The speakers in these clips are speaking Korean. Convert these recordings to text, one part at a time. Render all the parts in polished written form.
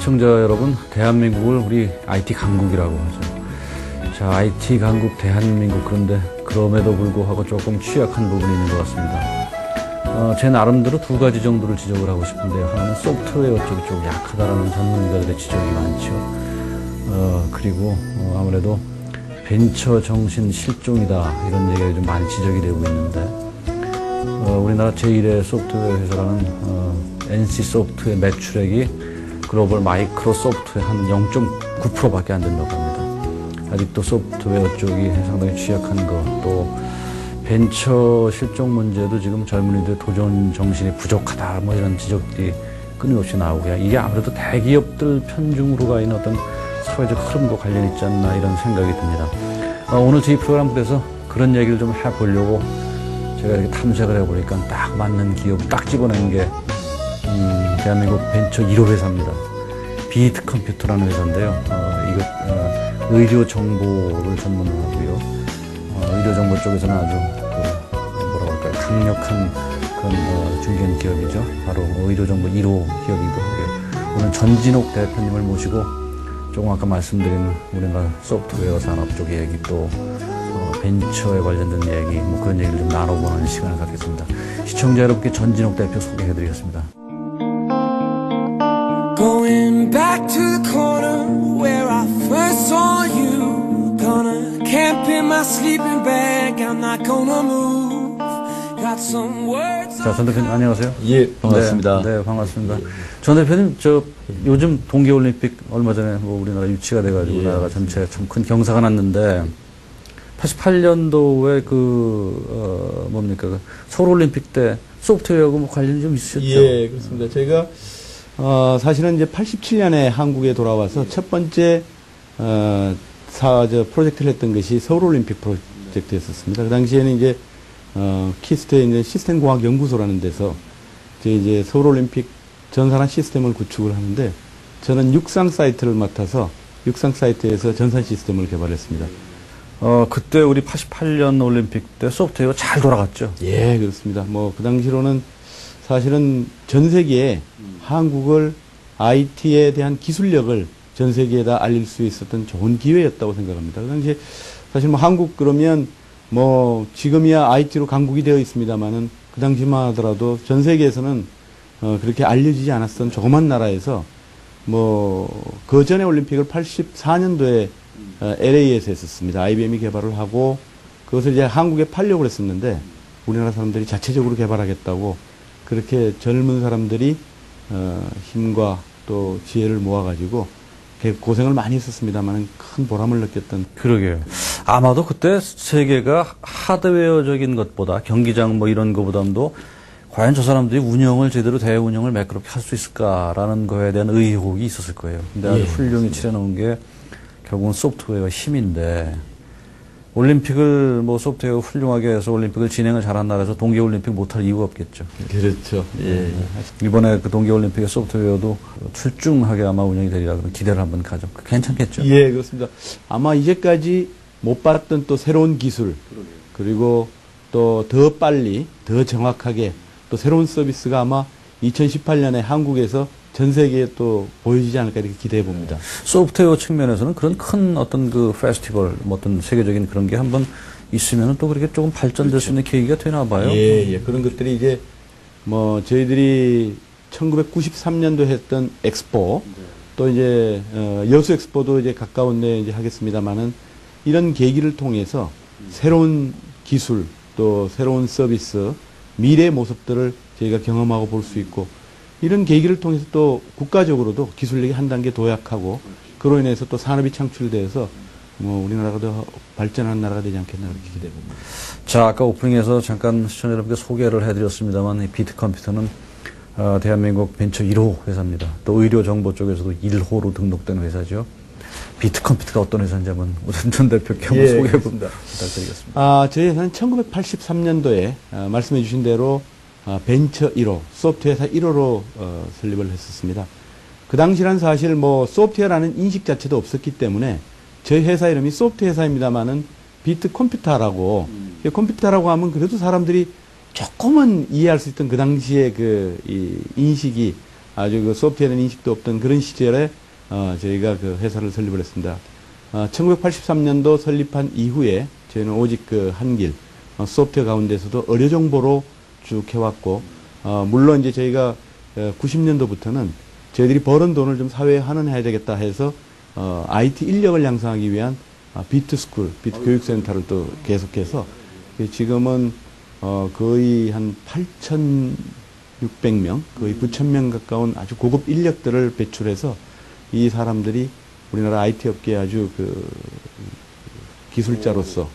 시청자 여러분, 대한민국을 우리 IT 강국이라고 하죠. 자, IT 강국 대한민국, 그런데 그럼에도 불구하고 조금 취약한 부분이 있는 것 같습니다. 제 나름대로 두 가지 정도를 지적을 하고 싶은데요. 하나는 소프트웨어 쪽이 좀 약하다라는 전문가들의 지적이 많죠. 그리고 아무래도 벤처 정신 실종이다, 이런 얘기가 좀 많이 지적이 되고 있는데, 우리나라 제1의 소프트웨어 회사라는 NC소프트의 매출액이 글로벌 마이크로소프트의 한 0.9%밖에 안 된다고 합니다. 아직도 소프트웨어 쪽이 상당히 취약한 것, 또 벤처 실종 문제도 지금 젊은이들 도전 정신이 부족하다, 뭐 이런 지적들이 끊임없이 나오고요. 이게 아무래도 대기업들 편중으로 가 있는 어떤 사회적 흐름과 관련이 있지 않나, 이런 생각이 듭니다. 오늘 저희 프로그램에서 그런 얘기를 좀 해보려고 제가 이렇게 탐색을 해보니까 딱 맞는 기업 딱 집어낸 게 대한민국 벤처 1호 회사입니다. 비트컴퓨터라는 회사인데요. 이거 의료 정보를 전문하고요. 의료 정보 쪽에서는 아주 뭐라고 할까요, 강력한 그런 중견 기업이죠. 바로 의료 정보 1호 기업이기도 하고요. 오늘 전진옥 대표님을 모시고 조금 아까 말씀드린 우리나라 소프트웨어 산업 쪽 얘기, 또 벤처에 관련된 얘기, 뭐 그런 얘기를 좀 나눠보는 시간을 갖겠습니다. 시청자 여러분께 전진옥 대표 소개해드리겠습니다. Going back to the corner where I first saw you. Gonna camp in my sleeping bag. I'm not gonna move. Got some words. 자, 전 대표님 안녕하세요. 예, 반갑습니다. 네, 반갑습니다. 전 대표님, 요즘 동계올림픽 얼마 전에 뭐 우리나라 유치가 돼가지고 나라가 전체에 참 큰 경사가 났는데, 88년도에 뭡니까, 서울올림픽 때 소프트웨어하고 뭐 관련이 좀 있으셨죠? 예, 그렇습니다. 저희가 사실은 이제 87년에 한국에 돌아와서 첫 번째 프로젝트를 했던 것이 서울올림픽 프로젝트였었습니다. 그 당시에는 이제 키스트에 이제 시스템공학연구소라는 데서 이제 서울올림픽 전산화 시스템을 구축을 하는데, 저는 육상 사이트를 맡아서 육상 사이트에서 전산 시스템을 개발했습니다. 그때 우리 88년 올림픽 때 소프트웨어 잘 돌아갔죠? 예, 그렇습니다. 뭐 그 당시로는 사실은 전 세계에 한국을 IT에 대한 기술력을 전 세계에다 알릴 수 있었던 좋은 기회였다고 생각합니다. 그 당시에 사실 뭐 한국 그러면 뭐 지금이야 IT로 강국이 되어 있습니다만은 그 당시만 하더라도 전 세계에서는 그렇게 알려지지 않았던 조그만 나라에서 뭐 그 전에 올림픽을 84년도에 LA에서 했었습니다. IBM이 개발을 하고 그것을 이제 한국에 팔려고 했었는데, 우리나라 사람들이 자체적으로 개발하겠다고 그렇게 젊은 사람들이 힘과 또 지혜를 모아가지고 고생을 많이 했었습니다만 큰 보람을 느꼈던. 그러게요. 아마도 그때 세계가 하드웨어적인 것보다, 경기장 뭐 이런 거보다도 과연 저 사람들이 운영을 제대로 대운영을 매끄럽게 할 수 있을까라는 거에 대한 의혹이 있었을 거예요. 근데 아주 훌륭히 치러놓은 게 결국은 소프트웨어 힘인데, 올림픽을 뭐 소프트웨어 훌륭하게 해서 올림픽을 진행을 잘한 나라에서 동계올림픽 못할 이유가 없겠죠. 그렇죠. 예. 이번에 그 동계올림픽의 소프트웨어도 출중하게 아마 운영이 되리라 그런 기대를 한번 가져. 괜찮겠죠? 예, 그렇습니다. 아마 이제까지 못 봤던 또 새로운 기술, 그리고 또 더 빨리, 더 정확하게 또 새로운 서비스가 아마 2018년에 한국에서 전 세계에 또 보여지지 않을까 이렇게 기대해 봅니다. 소프트웨어 측면에서는 그런 큰 어떤 그 페스티벌, 뭐 어떤 세계적인 그런 게 한번 있으면 또 그렇게 조금 발전될 수 있는 계기가 되나 봐요. 예, 예. 그런 것들이 이제 뭐 저희들이 1993년도 했던 엑스포, 또 이제 여수 엑스포도 이제 가까운 데 이제 하겠습니다만은, 이런 계기를 통해서 새로운 기술, 또 새로운 서비스, 미래의 모습들을 저희가 경험하고 볼 수 있고, 이런 계기를 통해서 또 국가적으로도 기술력이 한 단계 도약하고, 그로 인해서 또 산업이 창출돼서 뭐 우리나라가 더 발전하는 나라가 되지 않겠나 그렇게 기대해 봅니다. 자, 아까 오프닝에서 잠깐 시청자 여러분께 소개를 해드렸습니다만, 이 비트컴퓨터는 대한민국 벤처 1호 회사입니다. 또 의료 정보 쪽에서도 1호로 등록된 회사죠. 비트컴퓨터가 어떤 회사인지 한번 우선 전 대표께 한번 소개해 봅니다. 부탁드리겠습니다. 저희 회사는 1983년도에 말씀해 주신 대로 벤처 1호, 소프트웨어 회사 1호로 설립을 했었습니다. 그 당시란 사실 뭐 소프트웨어라는 인식 자체도 없었기 때문에 저희 회사 이름이 소프트웨어 회사입니다만은 비트컴퓨터라고, 컴퓨터라고 하면 그래도 사람들이 조금은 이해할 수 있던 그 당시에 이 인식이 아주 그 소프트웨어는 인식도 없던 그런 시절에 저희가 그 회사를 설립을 했습니다. 1983년도 설립한 이후에 저희는 오직 그 한 길, 소프트웨어 가운데서도 의료 정보로 쭉 해왔고, 물론 이제 저희가 90년도부터는 저희들이 버는 돈을 좀 사회에 환원해야 되겠다 해서 IT 인력을 양성하기 위한 비트스쿨, 비트 교육센터를 또 계속해서 지금은 거의 한 8,600명, 거의 9,000명 가까운 아주 고급 인력들을 배출해서 이 사람들이 우리나라 IT 업계에 아주 그 기술자로서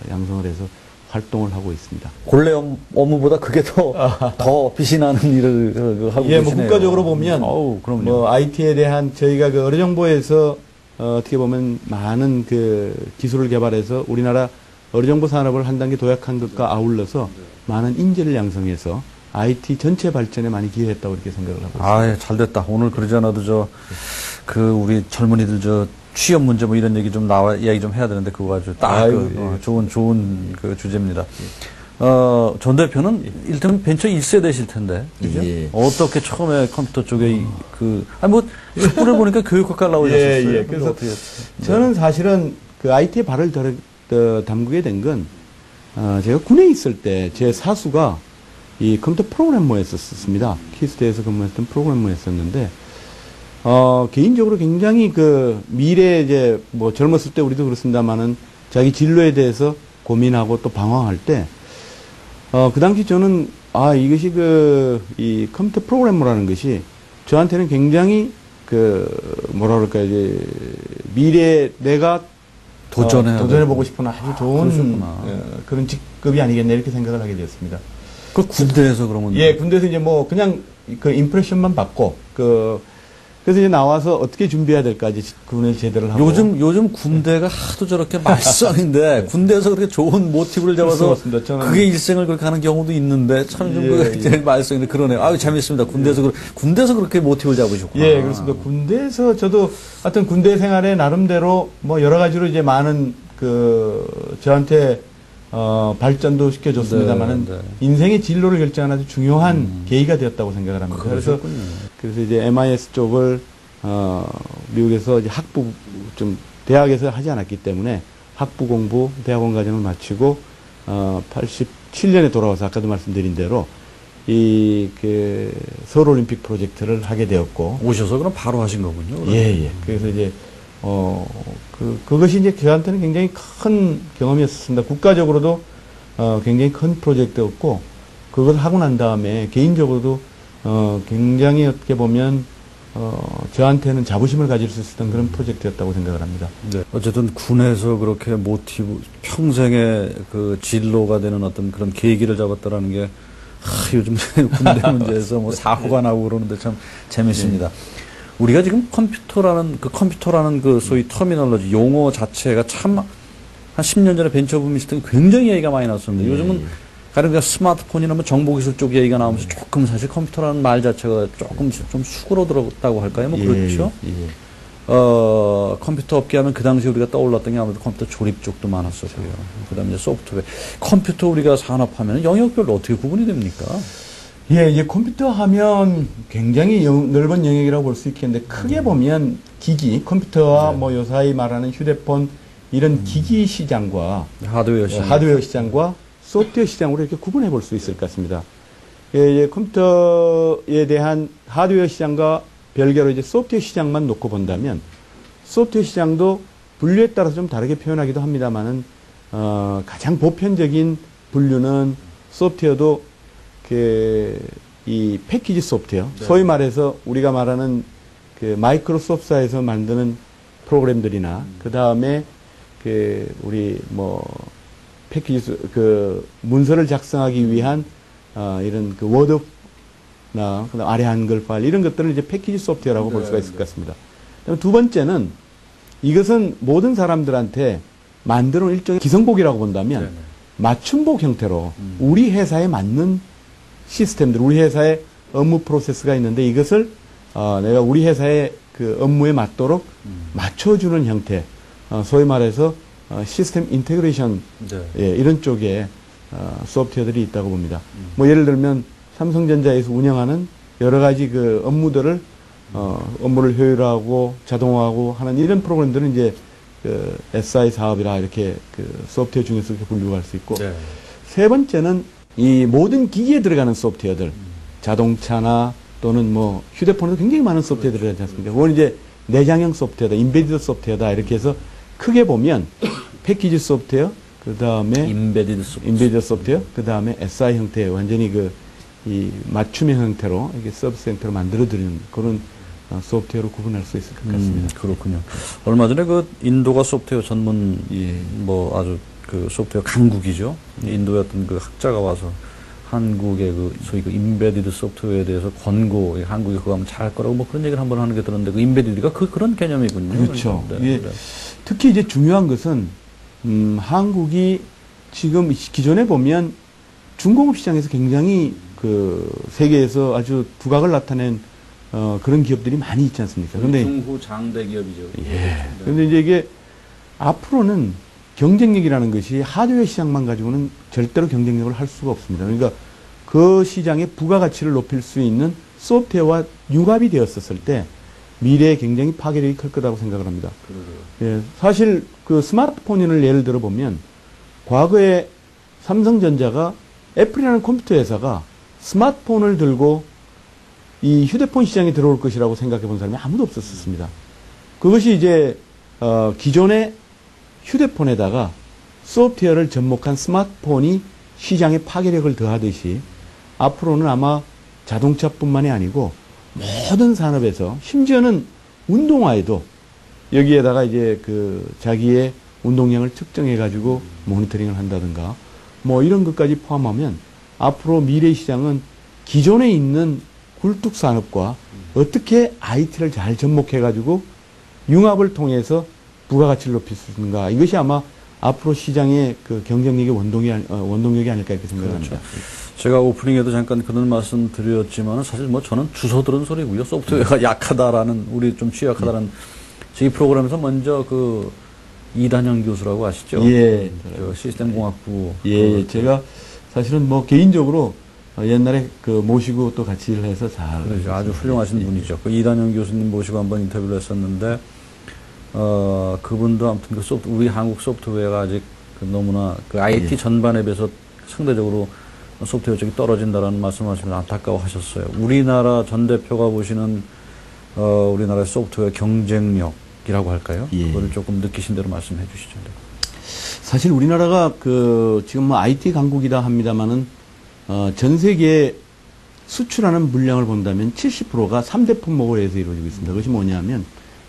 양성을 해서 활동을 하고 있습니다. 본래 업무보다 그게 더 빛이 나는 일을 하고 예, 계시네요. 뭐 국가적으로 보면 그럼요. 뭐 IT에 대한 저희가 그 의료정보에서 어떻게 보면 많은 그 기술을 개발해서 우리나라 의료정보 산업을 한 단계 도약한 것과 아울러서 많은 인재를 양성해서 IT 전체 발전에 많이 기여했다고 이렇게 생각을 하고 있습니다. 아, 예, 잘 됐다. 오늘 그러지 않아도 우리 젊은이들 취업 문제 뭐 이런 얘기 좀 이야기 좀 해야 되는데 그거 아주 딱 좋은 그 주제입니다. 전 대표는 일단 벤처 1세대실 텐데. 그죠? 예. 어떻게 처음에 컴퓨터 쪽에 학부를 보니까 교육학과 나오셨어요. 예. 그래서 저는 사실은 그 IT에 발을 담그게 된 건, 제가 군에 있을 때 제 사수가 이 컴퓨터 프로그래머였었습니다. 키스트에서 근무했던 프로그래머였었는데, 개인적으로 굉장히 그 미래 이제 뭐 젊었을 때 우리도 그렇습니다만은 자기 진로에 대해서 고민하고 또 방황할 때, 그 당시 저는 이것이 이 컴퓨터 프로그래머라는 것이 저한테는 굉장히 뭐라 그럴까 이제 미래에 내가 도전해보고 싶은 아주 좋은 그런 직급이 아니겠네 이렇게 생각을 하게 되었습니다. 그 군대에서 그러면? 예, 군대에서 이제 뭐 그냥 그 임프레션만 받고 그래서 이제 나와서 어떻게 준비해야 될까지 군에 제대를 하고. 요즘 군대가 하도 저렇게 말썽인데 군대에서 그렇게 좋은 모티브를 잡아서 그게 일생을 그렇게 하는 경우도 있는데 참 좀 말썽인데 그러네요. 아유 재밌습니다. 군대에서 그렇게 모티브를 잡으셨구나. 예, 그렇습니다. 군대에서 저도 하여튼 군대 생활에 나름대로 뭐 여러 가지로 이제 많은 저한테 발전도 시켜줬습니다만은 인생의 진로를 결정하는 아주 중요한 계기가 되었다고 생각을 합니다. 그래서 이제 MIS 쪽을 미국에서 이제 대학에서 하지 않았기 때문에 학부 공부, 대학원 과정을 마치고 87년에 돌아와서 아까도 말씀드린 대로 서울 올림픽 프로젝트를 하게 되었고. 오셔서 그럼 바로 하신 거군요. 예. 그래서 이제 그것이 이제 저한테는 굉장히 큰 경험이었습니다. 국가적으로도 굉장히 큰 프로젝트였고, 그걸 하고 난 다음에 개인적으로도 굉장히 어떻게 보면 저한테는 자부심을 가질 수 있었던 그런 프로젝트였다고 생각을 합니다. 네. 어쨌든 군에서 그렇게 평생의 그 진로가 되는 어떤 그런 계기를 잡았다라는 게 요즘 군대 문제에서 뭐 사고가 나고 그러는데 참 재밌습니다. 네. 우리가 지금 컴퓨터라는 그 소위 터미널로지 용어 자체가 참 한 10년 전에 벤처붐이 있을 때 굉장히 얘기가 많이 나왔었는데 요즘은 가령 스마트폰이나 뭐 정보기술 쪽 얘기가 나오면서 조금 사실 컴퓨터라는 말 자체가 조금 좀 수그러들었다고 할까요? 뭐 그렇죠. 컴퓨터 업계 하면 그 당시 우리가 떠올랐던 게 아무래도 컴퓨터 조립 쪽도 많았었고요. 그다음에 이제 소프트웨어. 컴퓨터 우리가 산업하면 영역별로 어떻게 구분이 됩니까? 예, 이제 컴퓨터 하면 굉장히 넓은 영역이라고 볼 수 있겠는데 크게 보면 기기, 컴퓨터와 뭐 요사이 말하는 휴대폰 이런 기기 시장과 하드웨어 시장과 소프트웨어 시장으로 이렇게 구분해 볼 수 있을 것 같습니다. 예, 컴퓨터에 대한 하드웨어 시장과 별개로 이제 소프트웨어 시장만 놓고 본다면 소프트웨어 시장도 분류에 따라서 좀 다르게 표현하기도 합니다만은 가장 보편적인 분류는 소프트웨어도 이 패키지 소프트웨어, 소위 말해서 우리가 말하는 마이크로소프트사에서 만드는 프로그램들이나 그 다음에 우리 패키지 문서를 작성하기 위한 이런 워드나 그다음 아래 한글 파일 이런 것들을 이제 패키지 소프트웨어라고 볼 수가 있을 것 같습니다. 그다음 두 번째는 이것은 모든 사람들한테 만들어 놓은 일종의 기성복이라고 본다면 맞춤복 형태로 우리 회사에 맞는 시스템들, 우리 회사의 업무 프로세스가 있는데 이것을 내가 우리 회사의 그 업무에 맞도록 맞춰주는 형태, 소위 말해서 시스템 인테그레이션 이런 쪽에 소프트웨어들이 있다고 봅니다. 뭐 예를 들면 삼성전자에서 운영하는 여러 가지 그 업무들을 업무를 효율화하고 자동화하고 하는 이런 프로그램들은 이제 그 SI 사업이라 이렇게 그 소프트웨어 중에서 이렇게 분류할 수 있고 네. 세 번째는 이 모든 기기에 들어가는 소프트웨어들 자동차나 또는 뭐 휴대폰에도 굉장히 많은 소프트웨어 들어가지 않습니까? 그건 이제 내장형 소프트웨어다, 인베디드 소프트웨어다 이렇게 해서 크게 보면 패키지 소프트웨어, 그 다음에 인베디드 소프트웨어, 그 다음에 SI 형태의 완전히 그 이 맞춤형 형태로 이게 서비스 형태로 만들어드리는 그런 소프트웨어로 구분할 수 있을 것 같습니다. 그렇군요. 얼마 전에 그 인도가 소프트웨어 전문 뭐 아주 그 소프트웨어 강국이죠. 인도의 어떤 그 학자가 와서 한국의 그 소위 그 인베디드 소프트웨어에 대해서 권고, 한국이 그거 하면 잘할 거라고 뭐 그런 얘기를 한번 하는 게 들었는데 그 인베디드가 그런 개념이군요. 그렇죠. 네, 예, 네. 특히 이제 중요한 것은 한국이 지금 기존에 보면 중공업 시장에서 굉장히 그 세계에서 아주 두각을 나타낸 그런 기업들이 많이 있지 않습니까? 그런데 중후 장대 기업이죠. 예. 그런데 이제 이게 앞으로는 경쟁력이라는 것이 하드웨어 시장만 가지고는 절대로 경쟁력을 할 수가 없습니다. 그러니까 그 시장의 부가가치를 높일 수 있는 소프트웨어와 융합이 되었었을 때 미래의 굉장히 파괴력이 클 거라고 생각을 합니다. 예. 사실 그 스마트폰을 예를 들어 보면 과거에 삼성전자가 애플이라는 컴퓨터 회사가 스마트폰을 들고 이 휴대폰 시장에 들어올 것이라고 생각해 본 사람이 아무도 없었습니다. 그것이 이제 기존의 휴대폰에다가 소프트웨어를 접목한 스마트폰이 시장에 파괴력을 더하듯이 앞으로는 아마 자동차뿐만이 아니고 모든 산업에서 심지어는 운동화에도 여기에다가 이제 그 자기의 운동량을 측정해 가지고 모니터링을 한다든가 뭐 이런 것까지 포함하면 앞으로 미래 시장은 기존에 있는 굴뚝 산업과 어떻게 IT를 잘 접목해 가지고 융합을 통해서 부가가치를 높일 수 있는가. 이것이 아마 앞으로 시장의 그 경쟁력의 원동력이 아닐까 이렇게 생각합니다. 그렇죠. 제가 오프닝에도 잠깐 그런 말씀 드렸지만 사실 뭐 저는 주워 들은 소리고요. 소프트웨어가 약하다라는, 우리 좀 취약하다라는 저희 프로그램에서 먼저 그 이단영 교수라고 아시죠? 예. 저 시스템공학부. 예, 제가 사실은 뭐 개인적으로 옛날에 그 모시고 또 같이 일을 해서 잘. 그렇죠. 아주 훌륭하신 분이죠. 그 이단영 교수님 모시고 한번 인터뷰를 했었는데, 그분도 아무튼 그 우리 한국 소프트웨어가 아직 그 너무나 그 IT 전반에 비해서 상대적으로 소프트웨어 쪽이 떨어진다라는 말씀을 하시면서 안타까워 하셨어요. 우리나라 전 대표가 보시는, 우리나라의 소프트웨어 경쟁력이라고 할까요? 예. 그거를 조금 느끼신 대로 말씀해 주시죠. 사실 우리나라가 그 지금 뭐 IT 강국이다 합니다만은 전 세계 수출하는 물량을 본다면 70%가 3대 품목에 의해서 이루어지고 있습니다. 그것이 뭐냐면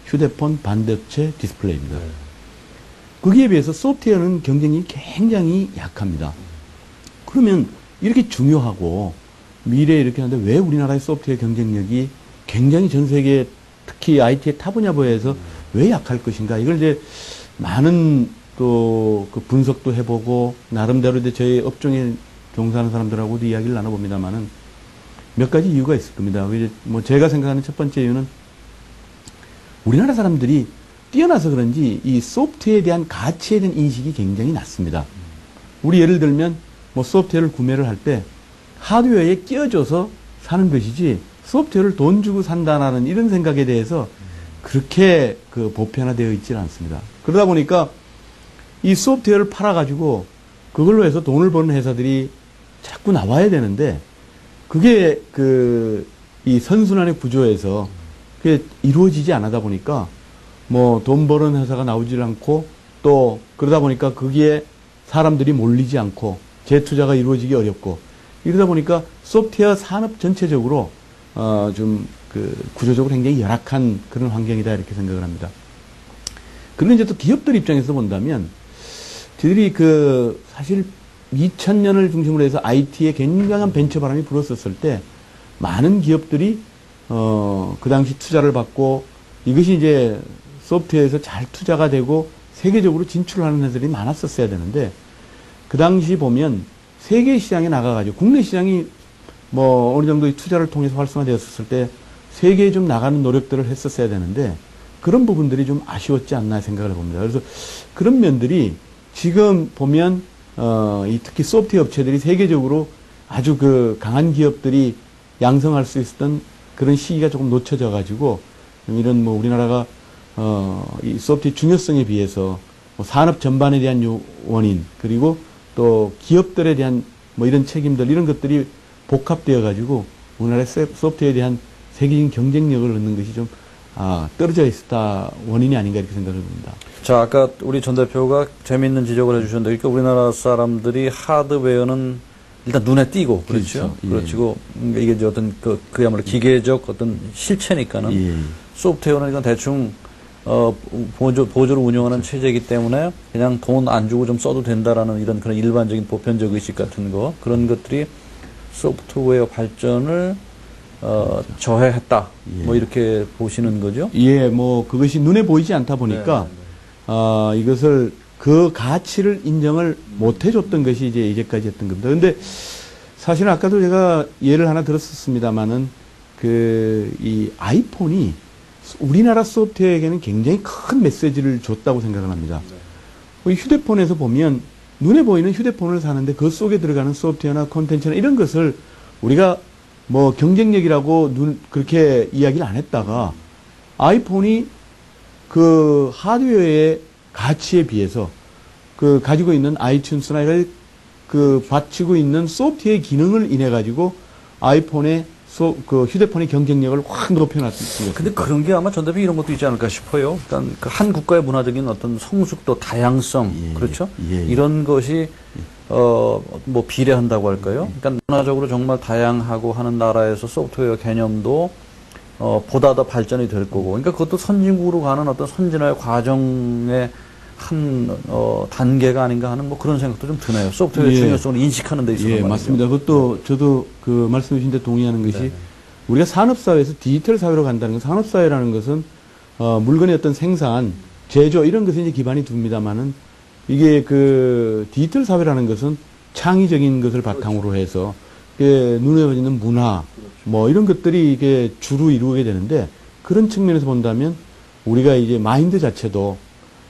휴대폰, 반도체, 디스플레이입니다. 거기에 비해서 소프트웨어는 경쟁이 굉장히 약합니다. 그러면 이렇게 중요하고 미래에 이렇게 하는데 왜 우리나라의 소프트웨어 경쟁력이 굉장히 전 세계 특히 IT의 타 분야부에서 왜 약할 것인가. 이걸 이제 많은 또 그 분석도 해보고 나름대로 이제 저희 업종에 종사하는 사람들하고도 이야기를 나눠봅니다만은 몇 가지 이유가 있을 겁니다. 뭐 제가 생각하는 첫 번째 이유는 우리나라 사람들이 뛰어나서 그런지 이 소프트웨어에 대한 가치에 대한 인식이 굉장히 낮습니다. 우리 예를 들면 뭐 소프트웨어를 구매를 할 때 하드웨어에 끼워줘서 사는 것이지 소프트웨어를 돈 주고 산다라는 이런 생각에 대해서 그렇게 그 보편화되어 있지는 않습니다. 그러다 보니까 이 소프트웨어를 팔아가지고 그걸로 해서 돈을 버는 회사들이 자꾸 나와야 되는데 그게 이 선순환의 구조에서 그게 이루어지지 않다 보니까 뭐 돈 버는 회사가 나오질 않고 또 그러다 보니까 거기에 사람들이 몰리지 않고 재투자가 이루어지기 어렵고 이러다 보니까 소프트웨어 산업 전체적으로 좀 그 구조적으로 굉장히 열악한 그런 환경이다 이렇게 생각을 합니다. 그런데 이제 또 기업들 입장에서 본다면 저희들이 그 사실 2000년을 중심으로 해서 IT에 굉장한 벤처 바람이 불었었을 때 많은 기업들이 그 당시 투자를 받고 이것이 이제 소프트웨어에서 잘 투자가 되고 세계적으로 진출하는 회사들이 많았었어야 되는데 그 당시 보면 세계 시장에 나가가지고 국내 시장이 뭐 어느 정도 투자를 통해서 활성화되었을 때 세계에 좀 나가는 노력들을 했었어야 되는데 그런 부분들이 좀 아쉬웠지 않나 생각을 해봅니다. 그래서 그런 면들이 지금 보면 이 특히 소프트웨어 업체들이 세계적으로 아주 그 강한 기업들이 양성할 수 있었던 그런 시기가 조금 놓쳐져 가지고 이런 뭐 우리나라가 이 소프트웨어 중요성에 비해서 뭐 산업 전반에 대한 원인 그리고 또 기업들에 대한 뭐 이런 책임들 이런 것들이 복합되어 가지고 우리나라의 소프트웨어에 대한 세계적인 경쟁력을 얻는 것이 좀 떨어져 있었다 원인이 아닌가 이렇게 생각을 합니다. 자, 아까 우리 전 대표가 재미있는 지적을 해주셨는데, 그러니까 우리나라 사람들이 하드웨어는 일단 눈에 띄고, 그렇죠. 예. 그렇죠. 이게 이제 어떤 그야말로 기계적 어떤 실체니까는 예. 소프트웨어는 이건 대충 보조를 운영하는 체제이기 때문에 그냥 돈 안 주고 좀 써도 된다라는 이런 그런 일반적인 보편적 의식 같은 거 그런 것들이 소프트웨어 발전을 저해했다. 예. 뭐 이렇게 보시는 거죠? 예, 뭐 그것이 눈에 보이지 않다 보니까 이것을 그 가치를 인정을 못 해줬던 것이 이제까지 했던 겁니다. 근데 사실은 아까도 제가 예를 하나 들었었습니다만은 이 아이폰이 우리나라 소프트웨어에게는 굉장히 큰 메시지를 줬다고 생각을 합니다. 이 휴대폰에서 보면 눈에 보이는 휴대폰을 사는데 그 속에 들어가는 소프트웨어나 콘텐츠나 이런 것을 우리가 뭐 경쟁력이라고 그렇게 이야기를 안 했다가 아이폰이 그 하드웨어의 가치에 비해서 그 가지고 있는 아이튠스나 이런 그 바치고 있는 소프트웨어의 기능을 인해 가지고 아이폰의 그 휴대폰의 경쟁력을 확 높여놨습니다. 근데 그런 게 아마 전 대표 이런 것도 있지 않을까 싶어요. 일단 그 한 국가의 문화적인 어떤 성숙도, 다양성, 예, 그렇죠? 예. 이런 것이 뭐 비례한다고 할까요? 그러니까 문화적으로 정말 다양하고 하는 나라에서 소프트웨어 개념도 보다 더 발전이 될 거고, 그러니까 그것도 선진국으로 가는 어떤 선진화의 과정의 한 단계가 아닌가 하는 뭐 그런 생각도 좀 드네요. 소프트웨어의 예. 중요성을 인식하는 데 있어서 예, 말이죠. 맞습니다. 그것도 저도 그 말씀 주신 데 동의하는 것이 우리가 산업사회에서 디지털 사회로 간다는 건 산업사회라는 것은 물건의 어떤 생산, 제조 이런 것에 이제 기반이 둡니다만은 이게 그 디지털 사회라는 것은 창의적인 것을 바탕으로 해서 눈에 보이는 문화 뭐 이런 것들이 이게 주로 이루게 되는데 그런 측면에서 본다면 우리가 이제 마인드 자체도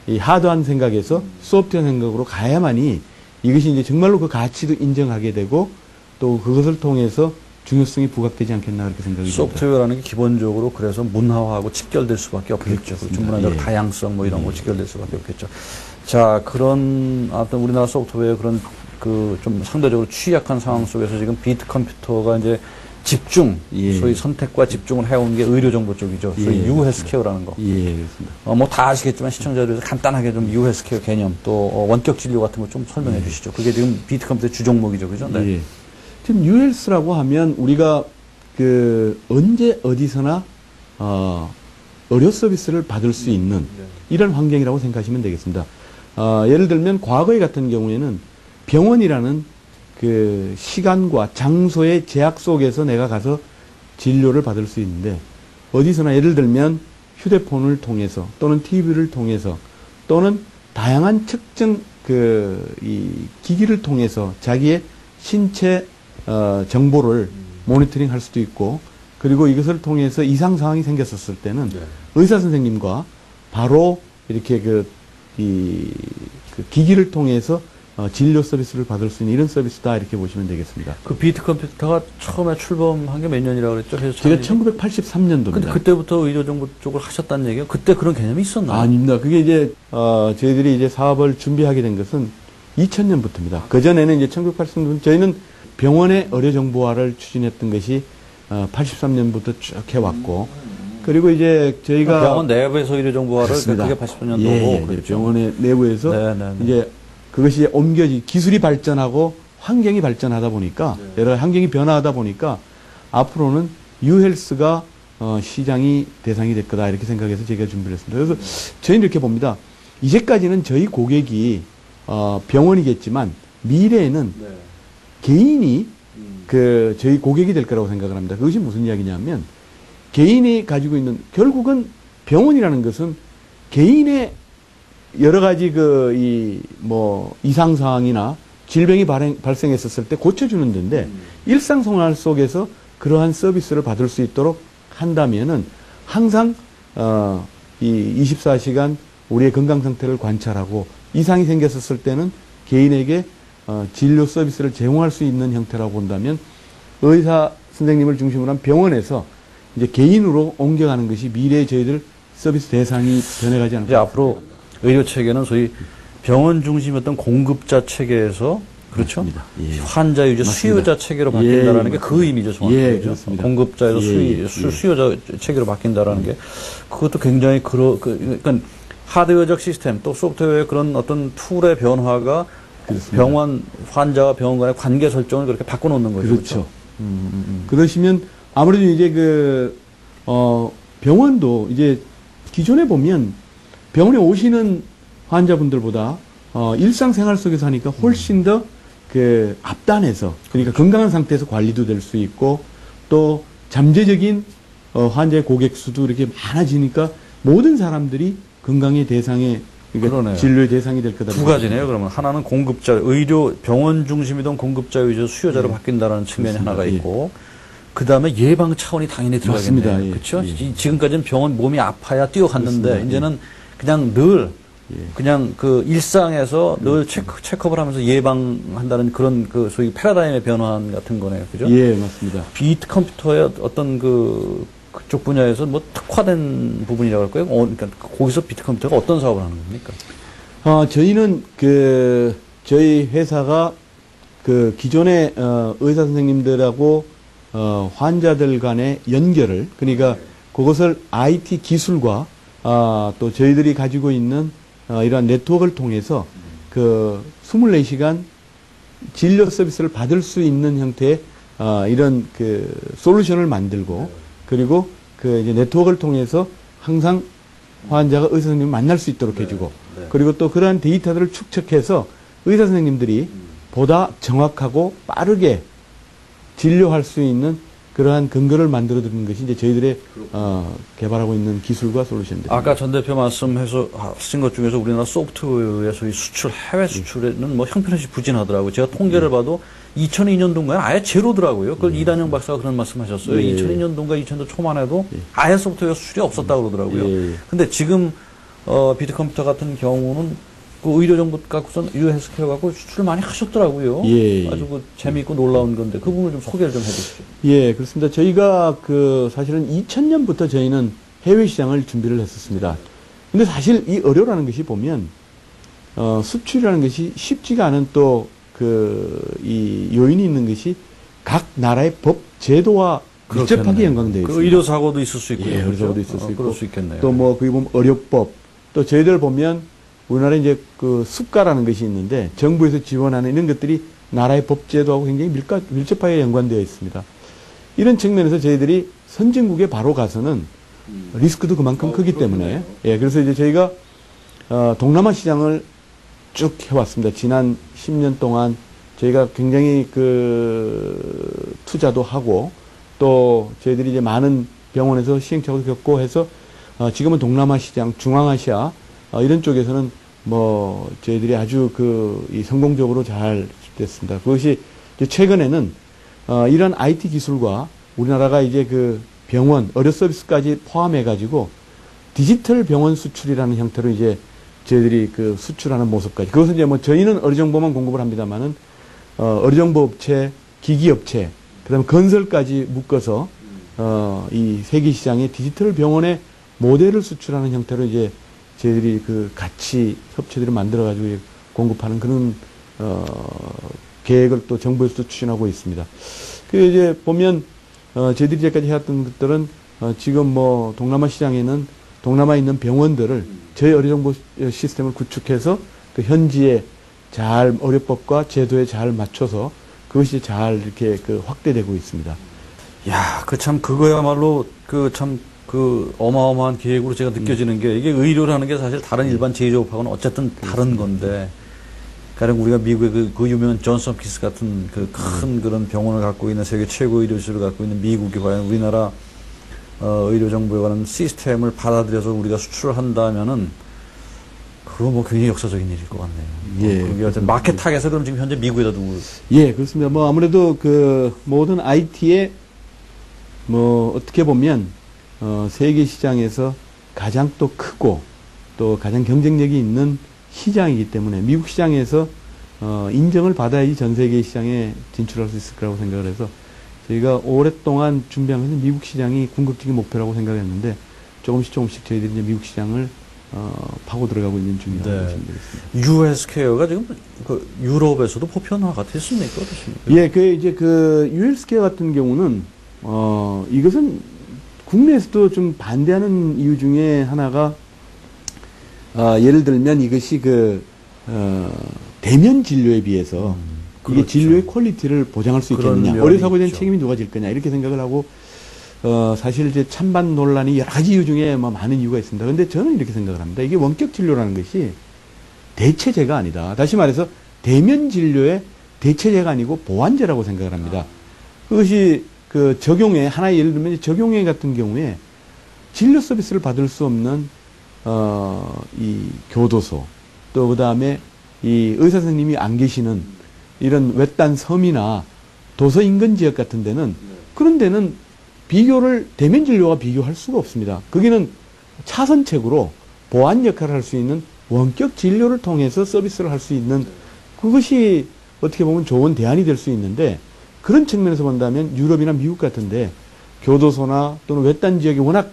이 하드한 생각에서 소프트한 생각으로 가야만이 이것이 이제 정말로 그 가치도 인정하게 되고 또 그것을 통해서 중요성이 부각되지 않겠나 그렇게 생각이 듭니다. 소프트웨어라는 게 기본적으로 그래서 문화화하고 직결될 수밖에 없겠죠. 그렇죠. 문화적 예. 다양성 뭐 이런 거 직결될 수밖에 없겠죠. 자, 그런 어떤 우리나라 소프트웨어 그런 그 좀 상대적으로 취약한 상황 속에서 지금 비트 컴퓨터가 이제 집중, 예. 소위 선택과 집중을 해온 게 의료정보 쪽이죠. 소위 예. 유헬스케어라는 거. 예, 그렇습니다. 뭐 다 아시겠지만 시청자들에서 간단하게 좀 유헬스케어 개념 또 원격 진료 같은 거 좀 설명해 주시죠. 그게 지금 비트 컴퓨터의 주종목이죠. 그죠? 네. 예. 지금 유헬스라고 하면 우리가 언제 어디서나 의료 서비스를 받을 수 있는 이런 환경이라고 생각하시면 되겠습니다. 예를 들면 과거에 같은 경우에는 병원이라는 그 시간과 장소의 제약 속에서 내가 가서 진료를 받을 수 있는데 어디서나 예를 들면 휴대폰을 통해서 또는 TV를 통해서 또는 다양한 측정 이 기기를 통해서 자기의 신체 정보를 모니터링 할 수도 있고 그리고 이것을 통해서 이상 상황이 생겼었을 때는 의사 선생님과 바로 이렇게 그 기기를 통해서 진료 서비스를 받을 수 있는 이런 서비스다 이렇게 보시면 되겠습니다. 그 비트 컴퓨터가 처음에 출범한 게 몇 년이라고 그랬죠? 제가 1983년도입니다. 근데 그때부터 의료정보 쪽을 하셨다는 얘기예요? 그때 그런 개념이 있었나요? 아닙니다. 그게 이제 저희들이 이제 사업을 준비하게 된 것은 2000년부터입니다. 그 전에는 이제 1983년 저희는 병원의 의료 정보화를 추진했던 것이 83년부터 쭉 해왔고 그리고 이제 저희가 병원 내부에서 의료정보화를 그렇습니다. 그게 80년도고 예, 그렇죠. 병원의 내부에서 네. 이제 그것이 기술이 발전하고 환경이 발전하다 보니까 여러 환경이 변화하다 보니까 앞으로는 유헬스가 시장이 대상이 될 거다 이렇게 생각해서 저희가 준비를 했습니다. 그래서 저희는 이렇게 봅니다. 이제까지는 저희 고객이 병원이겠지만 미래에는 개인이 저희 고객이 될 거라고 생각을 합니다. 그것이 무슨 이야기냐면 개인이 가지고 있는 결국은 병원이라는 것은 개인의 여러 가지 이상 사항이나 질병이 발생했었을 때 고쳐주는 데인데 일상생활 속에서 그러한 서비스를 받을 수 있도록 한다면은 항상 이 24시간 우리의 건강 상태를 관찰하고 이상이 생겼었을 때는 개인에게 진료 서비스를 제공할 수 있는 형태라고 본다면 의사 선생님을 중심으로 한 병원에서 이제 개인으로 옮겨가는 것이 미래의 저희들 서비스 대상이 변해가지 않을까. 이제 앞으로 의료 체계는 소위 병원 중심이었던 공급자 체계에서 그렇죠. 맞습니다. 예. 환자 유지 맞습니다. 수요자 체계로 바뀐다라는 예, 게 그 의미죠, 정확히. 예, 그죠? 그렇습니다. 공급자에서 수요자 체계로 바뀐다라는 게 그것도 굉장히 그러니까 하드웨어적 시스템 또 소프트웨어의 그런 어떤 툴의 변화가 그렇습니다. 병원 환자와 병원 간의 관계 설정을 그렇게 바꿔놓는 거죠. 그렇죠. 그러시면 아무래도 이제 병원도 이제 기존에 보면 병원에 오시는 환자분들보다 일상생활 속에서 하니까 훨씬 더 앞단에서 그러니까 건강한 상태에서 관리도 될 수 있고 또 잠재적인 환자의 고객 수도 이렇게 많아지니까 모든 사람들이 건강의 대상에 그러니까 그러네요. 진료의 대상이 될 거다. 두 가지네요. 그러면 하나는 공급자 의료 병원 중심이던 공급자 위주 수요자로 바뀐다라는 측면이 그렇습니다. 하나가 예. 있고 그 다음에 예방 차원이 당연히 들어가겠네요. 맞습니다. 예. 그렇죠. 예. 지금까지는 병원 몸이 아파야 뛰어갔는데 그렇습니다. 이제는 그냥 늘 예. 그냥 일상에서 늘 체크업을 하면서 예방한다는 그런 소위 패러다임의 변환 같은 거네요. 그죠? 예, 맞습니다. 비트 컴퓨터의 어떤 그쪽 분야에서 뭐 특화된 부분이라고 할까요? 그러니까 거기서 비트 컴퓨터가 어떤 사업을 하는 겁니까? 저희는 저희 회사가 기존의 의사 선생님들하고 환자들 간의 연결을 그러니까 그것을 IT 기술과 또 저희들이 가지고 있는 이러한 네트워크를 통해서 24시간 진료 서비스를 받을 수 있는 형태의 이런 솔루션을 만들고 그리고 이제 네트워크를 통해서 항상 환자가 의사 선생님을 만날 수 있도록 해주고 그리고 또 그러한 데이터들을 축적해서 의사 선생님들이 보다 정확하고 빠르게 진료할 수 있는 그러한 근거를 만들어드리는 것이 이제 저희들의 개발하고 있는 기술과 솔루션입니다. 아까 전 대표 말씀하신 것 중에서 우리나라 소프트웨어의 소위 해외 수출에는 뭐 형편없이 부진하더라고요. 제가 통계를 봐도 2002년도인가요? 아예 제로더라고요. 그걸 이단영 박사가 그런 말씀하셨어요. 예. 2002년도인가 2000년 초만 해도 아예 소프트웨어 수출이 없었다고 그러더라고요. 예. 근데 지금 비트 컴퓨터 같은 경우는 의료 정보 갖고선 유헬스케어 갖고 수출을 많이 하셨더라고요. 예. 아주 재미있고 놀라운 건데 그 부분을 좀 소개를 좀 해주시죠. 예, 그렇습니다. 저희가 사실은 2000년부터 저희는 해외 시장을 준비를 했었습니다. 근데 사실 이 의료라는 것이 보면 수출이라는 것이 쉽지가 않은 또 이 요인이 있는 것이 각 나라의 법 제도와 밀접하게 연관되어 있습니다. 의료 사고도 있을 수 있고요. 예, 의료 사고도 그렇죠? 있을 수 있고 그럴 수 있겠네요. 또 거기 보면 의료법 또 저희들 보면 우리나라에 이제 수가라는 것이 있는데 정부에서 지원하는 이런 것들이 나라의 법제도하고 굉장히 밀접하게 연관되어 있습니다. 이런 측면에서 저희들이 선진국에 바로 가서는 리스크도 그만큼 크기 때문에 예, 그래서 이제 저희가 동남아 시장을 쭉 해왔습니다. 지난 10년 동안 저희가 굉장히 투자도 하고 또 저희들이 이제 많은 병원에서 시행착오도 겪고 해서 지금은 동남아 시장, 중앙아시아 이런 쪽에서는 저희들이 아주 이 성공적으로 잘 됐습니다. 그것이 이제 최근에는 이런 IT 기술과 우리나라가 이제 병원, 의료 서비스까지 포함해가지고 디지털 병원 수출이라는 형태로 이제 저희들이 수출하는 모습까지. 그것은 이제 저희는 의료 정보만 공급을 합니다만은 의료 정보 업체, 기기 업체, 그다음에 건설까지 묶어서 이 세계 시장의 디지털 병원의 모델을 수출하는 형태로 이제 저희들이 같이 협체들을 만들어가지고 공급하는 그런, 계획을 또 정부에서도 추진하고 있습니다. 이제 보면, 저희들이 이제까지 해왔던 것들은, 지금 동남아 시장에는 동남아에 있는 병원들을 저희 의료정보 시스템을 구축해서 현지에 잘 의료법과 제도에 잘 맞춰서 그것이 잘 이렇게 확대되고 있습니다. 야, 그거야말로 어마어마한 계획으로 제가 느껴지는 게 이게 의료라는 게 사실 다른 일반 제조업하고는 어쨌든 다른 건데 가령 우리가 미국의 그 유명한 존스 홉킨스 같은 큰 그런 병원을 갖고 있는 세계 최고 의료시설을 갖고 있는 미국이 과연 우리나라 의료 정보에 관한 시스템을 받아들여서 우리가 수출을 한다면은 그거 굉장히 역사적인 일일 것 같네요. 예. 그게 어떤 마켓 타겟을 그럼 지금 현재 미국에다 두고. 예, 그렇습니다. 아무래도 모든 IT에 어떻게 보면 세계 시장에서 가장 또 크고 또 가장 경쟁력이 있는 시장이기 때문에 미국 시장에서 인정을 받아야지 전 세계 시장에 진출할 수 있을 거라고 생각을 해서 저희가 오랫동안 준비한 것은 미국 시장이 궁극적인 목표라고 생각했는데 조금씩 저희들이 이제 미국 시장을 파고 들어가고 있는 중이라고 네. 보시면 되겠습니다. US 케어가 지금 그 유럽에서도 보편화가 됐습니까? 어떻습니까? 예, 이제 US 케어 같은 경우는 이것은 국내에서도 좀 반대하는 이유 중에 하나가 예를 들면 이것이 대면 진료에 비해서 이게 그렇죠. 진료의 퀄리티를 보장할 수 그런 있겠느냐. 면이 의료사고에 대한 있죠. 책임이 누가 질 거냐. 이렇게 생각을 하고, 사실 이제 찬반 논란이 여러 가지 이유 중에 많은 이유가 있습니다. 근데 저는 이렇게 생각을 합니다. 이게 원격 진료라는 것이 대체제가 아니다. 다시 말해서 대면 진료의 대체제가 아니고 보완제라고 생각을 합니다. 그것이 적용회, 하나의 예를 들면 적용회 같은 경우에 진료 서비스를 받을 수 없는, 이 교도소, 또 그 다음에 이 의사 선생님이 안 계시는 이런 외딴 섬이나 도서 인근 지역 같은 데는 그런 데는 대면 진료와 비교할 수가 없습니다. 거기는 차선책으로 보완 역할을 할 수 있는 원격 진료를 통해서 서비스를 할 수 있는 그것이 어떻게 보면 좋은 대안이 될 수 있는데 그런 측면에서 본다면 유럽이나 미국 같은데 교도소나 또는 외딴 지역이 워낙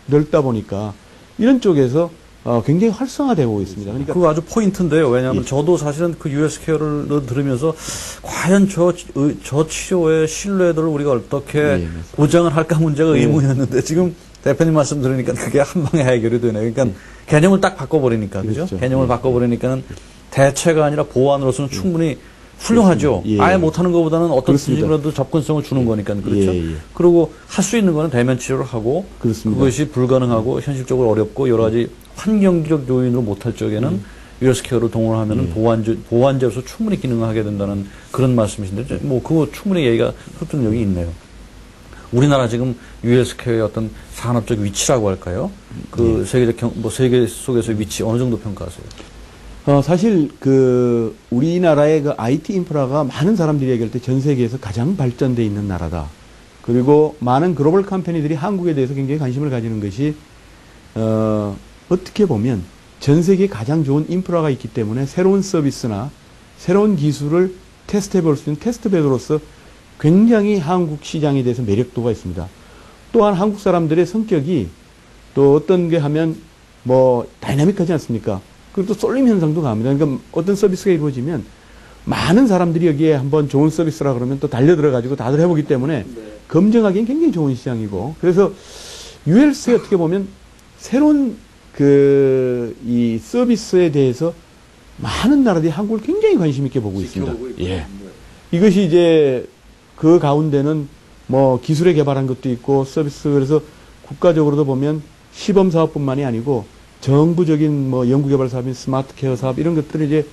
넓다 보니까 이런 쪽에서 굉장히 활성화되고 있습니다. 그러니까 그거 아주 포인트인데요. 왜냐하면 예. 저도 사실은 그 US 케어를 들으면서 과연 저 치료의 신뢰도를 우리가 어떻게 맞습니다. 보장을 할까 문제가 예. 의문이었는데 지금 대표님 말씀 들으니까 그게 한 방에 해결이 되네요. 그러니까 개념을 딱 바꿔버리니까 그죠? 그렇죠. 개념을 예. 바꿔버리니까는 대체가 아니라 보완으로서는 충분히 훌륭하죠. 예. 아예 못하는 것보다는 어떤 그렇습니다. 수준이라도 접근성을 주는 거니까 그렇죠. 예, 예. 그리고 할 수 있는 거는 대면 치료를 하고 그렇습니다. 그것이 불가능하고 현실적으로 어렵고 여러 가지 환경적 요인으로 못할 적에는 US 케어를 동원하면은 보완제로서 충분히 기능하게 된다는 그런 말씀이신데 뭐 그거 충분히 얘기가 설득력이 있네요. 우리나라 지금 US 케어의 어떤 산업적 위치라고 할까요? 그 세계적 세계 속에서의 위치 어느 정도 평가하세요? 사실 우리나라의 IT 인프라가 많은 사람들이 얘기할 때 전 세계에서 가장 발전돼 있는 나라다. 그리고 많은 글로벌 컴퍼니들이 한국에 대해서 굉장히 관심을 가지는 것이 어떻게 보면 전 세계에 가장 좋은 인프라가 있기 때문에 새로운 서비스나 새로운 기술을 테스트해 볼 수 있는 테스트베드로서 굉장히 한국 시장에 대해서 매력도가 있습니다. 또한 한국 사람들의 성격이 또 어떤 게 하면 다이나믹하지 않습니까? 그리고 또 쏠림 현상도 강합니다. 그러니까 어떤 서비스가 이루어지면 많은 사람들이 여기에 한번 좋은 서비스라 그러면 또 달려들어가지고 다들 해보기 때문에 검증하기엔 굉장히 좋은 시장이고 그래서 US에 어떻게 보면 새로운 이 서비스에 대해서 많은 나라들이 한국을 굉장히 관심 있게 보고 있습니다. 예. 이것이 이제 그 가운데는 기술에 개발한 것도 있고 서비스 그래서 국가적으로도 보면 시범 사업뿐만이 아니고 정부적인 연구개발 사업인 스마트 케어 사업 이런 것들을 이제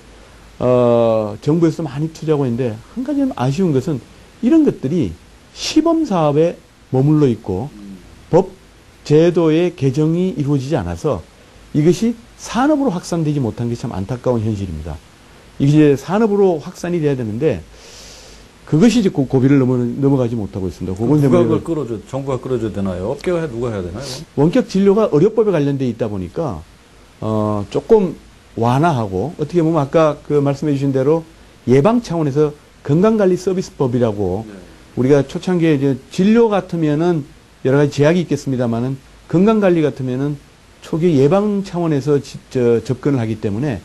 정부에서 많이 투자하고 있는데 한 가지 아쉬운 것은 이런 것들이 시범 사업에 머물러 있고 법 제도의 개정이 이루어지지 않아서 이것이 산업으로 확산되지 못한 게 참 안타까운 현실입니다. 이게 이제 산업으로 확산이 돼야 되는데 그것이 이제 고비를 넘어가지 못하고 있습니다. 그건 누가 때문에 그걸 정부가 끌어줘야 되나요? 업계가 누가 해야 되나요? 원격 진료가 의료법에 관련돼 있다 보니까 조금 완화하고 어떻게 보면 아까 말씀해 주신 대로 예방 차원에서 건강관리 서비스법이라고 우리가 초창기에 이제 진료 같으면은 여러 가지 제약이 있겠습니다만은 건강관리 같으면은 초기 예방 차원에서 접근을 하기 때문에